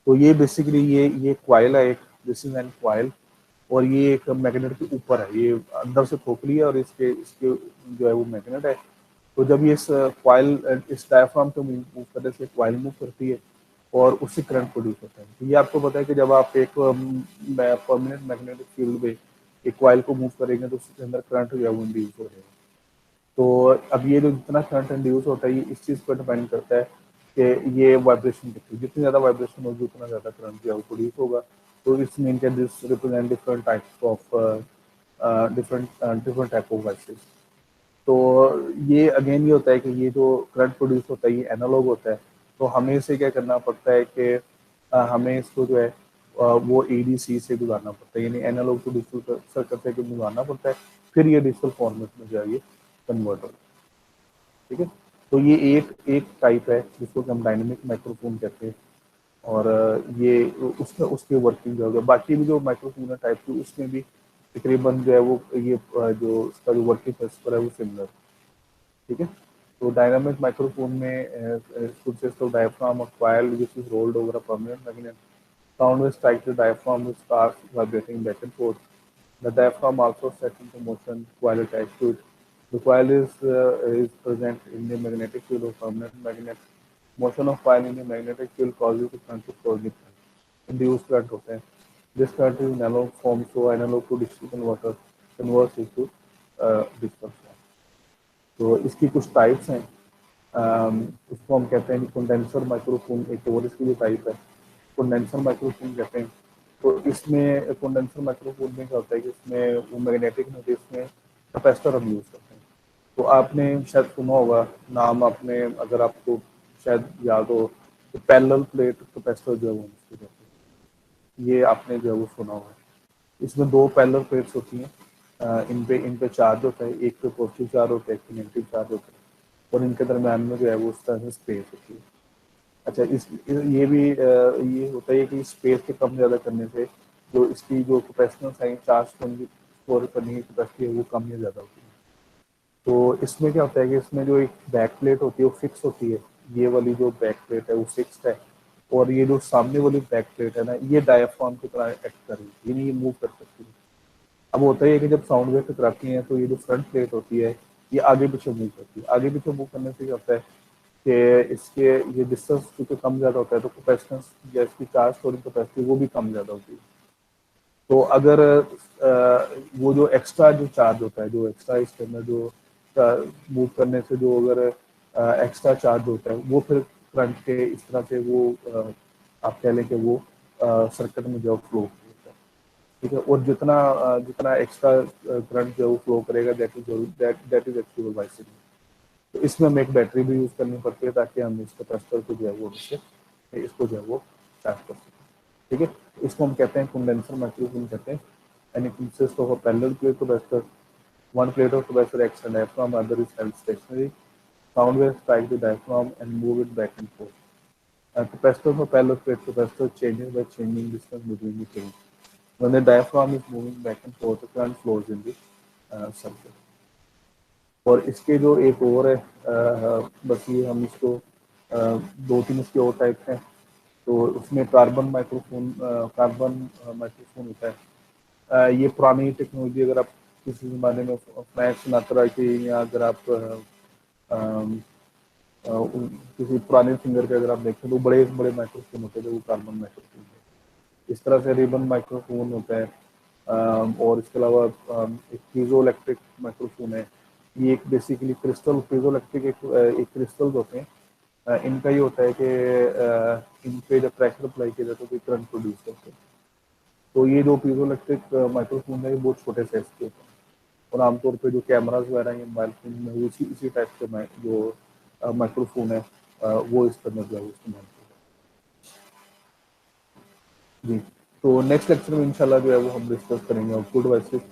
तो ये बेसिकली ये क्वाइल है एक, दिस इज एन क्वाइल। और ये एक मैग्नेट के ऊपर है, ये अंदर से खोखली है और इसके इसके जो है वो मैग्नेट है। तो जब ये इस क्वाइल इस डायफ्राम पे मूव करने से क्वाइल मूव करती है और उससे करंट प्रोड्यूस होता है। तो ये आपको पता है कि जब आप एक परमानेंट मैग्नेटिक फील्ड में एक क्वाइल को मूव करेंगे तो उसके अंदर करंट जो है वो इंड्यूस हो जाएगा। तो अब ये जो जितना करंट इंड्यूस होता है ये इस चीज़ पर डिपेंड करता है कि ये वाइब्रेशन कितनी, जितनी ज़्यादा वाइब्रेशन होगी उतना ज़्यादा करंट जो है वो प्रोड्यूस होगा। तो इट्स मीन के this represent different types of different different type of voices. तो ये अगेन ये होता है कि ये जो करंट प्रोड्यूस होता है ये एनालॉग होता है। तो हमें इसे क्या करना पड़ता है कि हमें इसको जो है वो एडीसी से गुजारना पड़ता है, यानी एनालॉग टू डिजिटल सर्किट से गुजारना पड़ता है। फिर ये डिजिटल फॉर्मेट में जो है ये कन्वर्ट होता है। ठीक है। तो ये एक एक टाइप है जिसको कि हम डायनेमिक माइक्रोफोन कहते हैं। और ये उसमें उसकी वर्किंग जो है, बाकी भी जो माइक्रोफोन है टाइप की उसमें भी तकरीबन जो है वो ये जो उसका जो वर्किंग प्रिंसिपल है वो सिमिलर। ठीक है। तो डायनामिक माइक्रोफोन में consists of diaphragm or coil which is rolled over a permanent magnet. Sound waves strike the diaphragm which starts vibrating back and forth. The diaphragm also sets into motion coil attached to it. The coil is present in the magnetic field of permanent magnet. Motion of coil in the magnetic field causes the current to flow in the current. Induced current होते हैं. This current is analog form, so analog to digital converter converts it to digital form. तो इसकी कुछ types हैं। इसको हम कहते हैं कंडेंसर माइक्रोफोन, एक और इसकी भी टाइप है, कंडेंसर माइक्रोफोन कहते हैं। तो इसमें कंडेंसर माइक्रोफोन में क्या होता है कि इसमें वो मैग्नेटिक नहीं होती, इसमें कैपेसिटर हम यूज़ करते हैं। तो आपने शायद सुना होगा नाम, आपने अगर आपको शायद याद हो तो पैरेलल प्लेट कैपेसिटर जो है वो इसको कहते हैं। ये आपने जो है वो सुना होगा। इसमें दो पैरेलल प्लेट्स होती हैं। इन पे चार्ज होता है, एक पे पॉजिटिव चार्ज होता है, एक पे नेगेटिव चार्ज होता है। और इनके दरम्यान में जो है वो उस तरह से स्पेस होती है। अच्छा, ये भी ये होता है कि स्पेस के कम ज़्यादा करने से जो इसकी जो कैपेसिटेंस है, चार्ज स्टोर करने की कैपेसिटी है वो कम या ज़्यादा होती है। तो इसमें क्या होता है कि इसमें जो एक बैक प्लेट होती है वो फिक्स होती है। ये वाली जो बैक प्लेट है वो फिक्स्ड है। और ये जो सामने वाली बैक प्लेट है ना, ये डायाफ्राम की तरह एक्ट कर रही है, यानी ये मूव कर सकती है। अब होता है कि जब साउंड वेव टकराती हैं तो ये जो फ्रंट प्लेट होती है ये आगे पीछे मूव करती है। आगे पीछे मूव करने से क्या होता है कि इसके ये डिस्टेंस क्योंकि कम ज़्यादा होता है तो कैपेसिटेंस या इसकी चार्ज स्टोरिंग कैपेसिटी वो भी कम ज़्यादा होती है। तो अगर वो जो एक्स्ट्रा जो चार्ज होता है, जो एक्स्ट्रा इसके अंदर जो मूव करने से जो अगर एक्स्ट्रा चार्ज होता है वो फिर करंट के इस तरह से वो आप कह लें कि वो सर्किट में जो फ्लो होता है। ठीक है। और जितना जितना एक्स्ट्रा करंट जो है वो फ्लो करेगा दैट इज एक्चुअल वाइसिंग। तो इसमें हमें एक बैटरी भी यूज़ करनी पड़ती है ताकि हम इस कैपेसिटर को जो है वो इसको जो है वो चार्ज कर सकें। ठीक है। इसको हम कहते हैं कंडेंसर माइक्रोफोन कहते हैं। And it consist of a parallel plate capacitor, one plate of capacitor acts as diaphragm, other is held stationary. Sound waves strike the diaphragm and move it back and forth. A capacitor for parallel plate capacitor changes by changing distance between the plates. When the diaphragm is moving back and forth, the current flows in the circuit. और इसके जो एक और है बस ये हम इसको दो तीन इसके और टाइप हैं। तो उसमें कार्बन माइक्रोफोन होता है। ये पुरानी टेक्नोलॉजी अगर आप किसी ज़माने में फ्रैंक सिनात्रा की, या अगर आप किसी पुराने सिंगर के अगर आप देखें तो बड़े बड़े माइक्रोफोन होते थे, वो कार्बन माइक्रोफोन थे। इस तरह से रिबन माइक्रोफोन होता है। और इसके अलावा एक पीजो इलेक्ट्रिक माइक्रोफोन है। ये एक बेसिकली क्रिस्टल, पीजो इलेक्ट्रिक एक क्रिस्टल्स होते हैं। इनका ये होता है कि इन पे जब प्रेशर अप्लाई किया जाता है तो करंट प्रोड्यूस करते हैं। तो ये जो पीजो इलेक्ट्रिक माइक्रोफोन है, ये बहुत छोटे साइज के होते हैं, और आमतौर पे जो कैमराज वगैरह हैं मोबाइल फोन में, वो इसी टाइप के जो माइक्रोफोन है वो इस पर जो है इस्तेमाल किया जी। तो नेक्स्ट लेक्चर में इंशाल्लाह जो है वो हम डिस्कस करेंगे आउटपुट डिवाइसेस।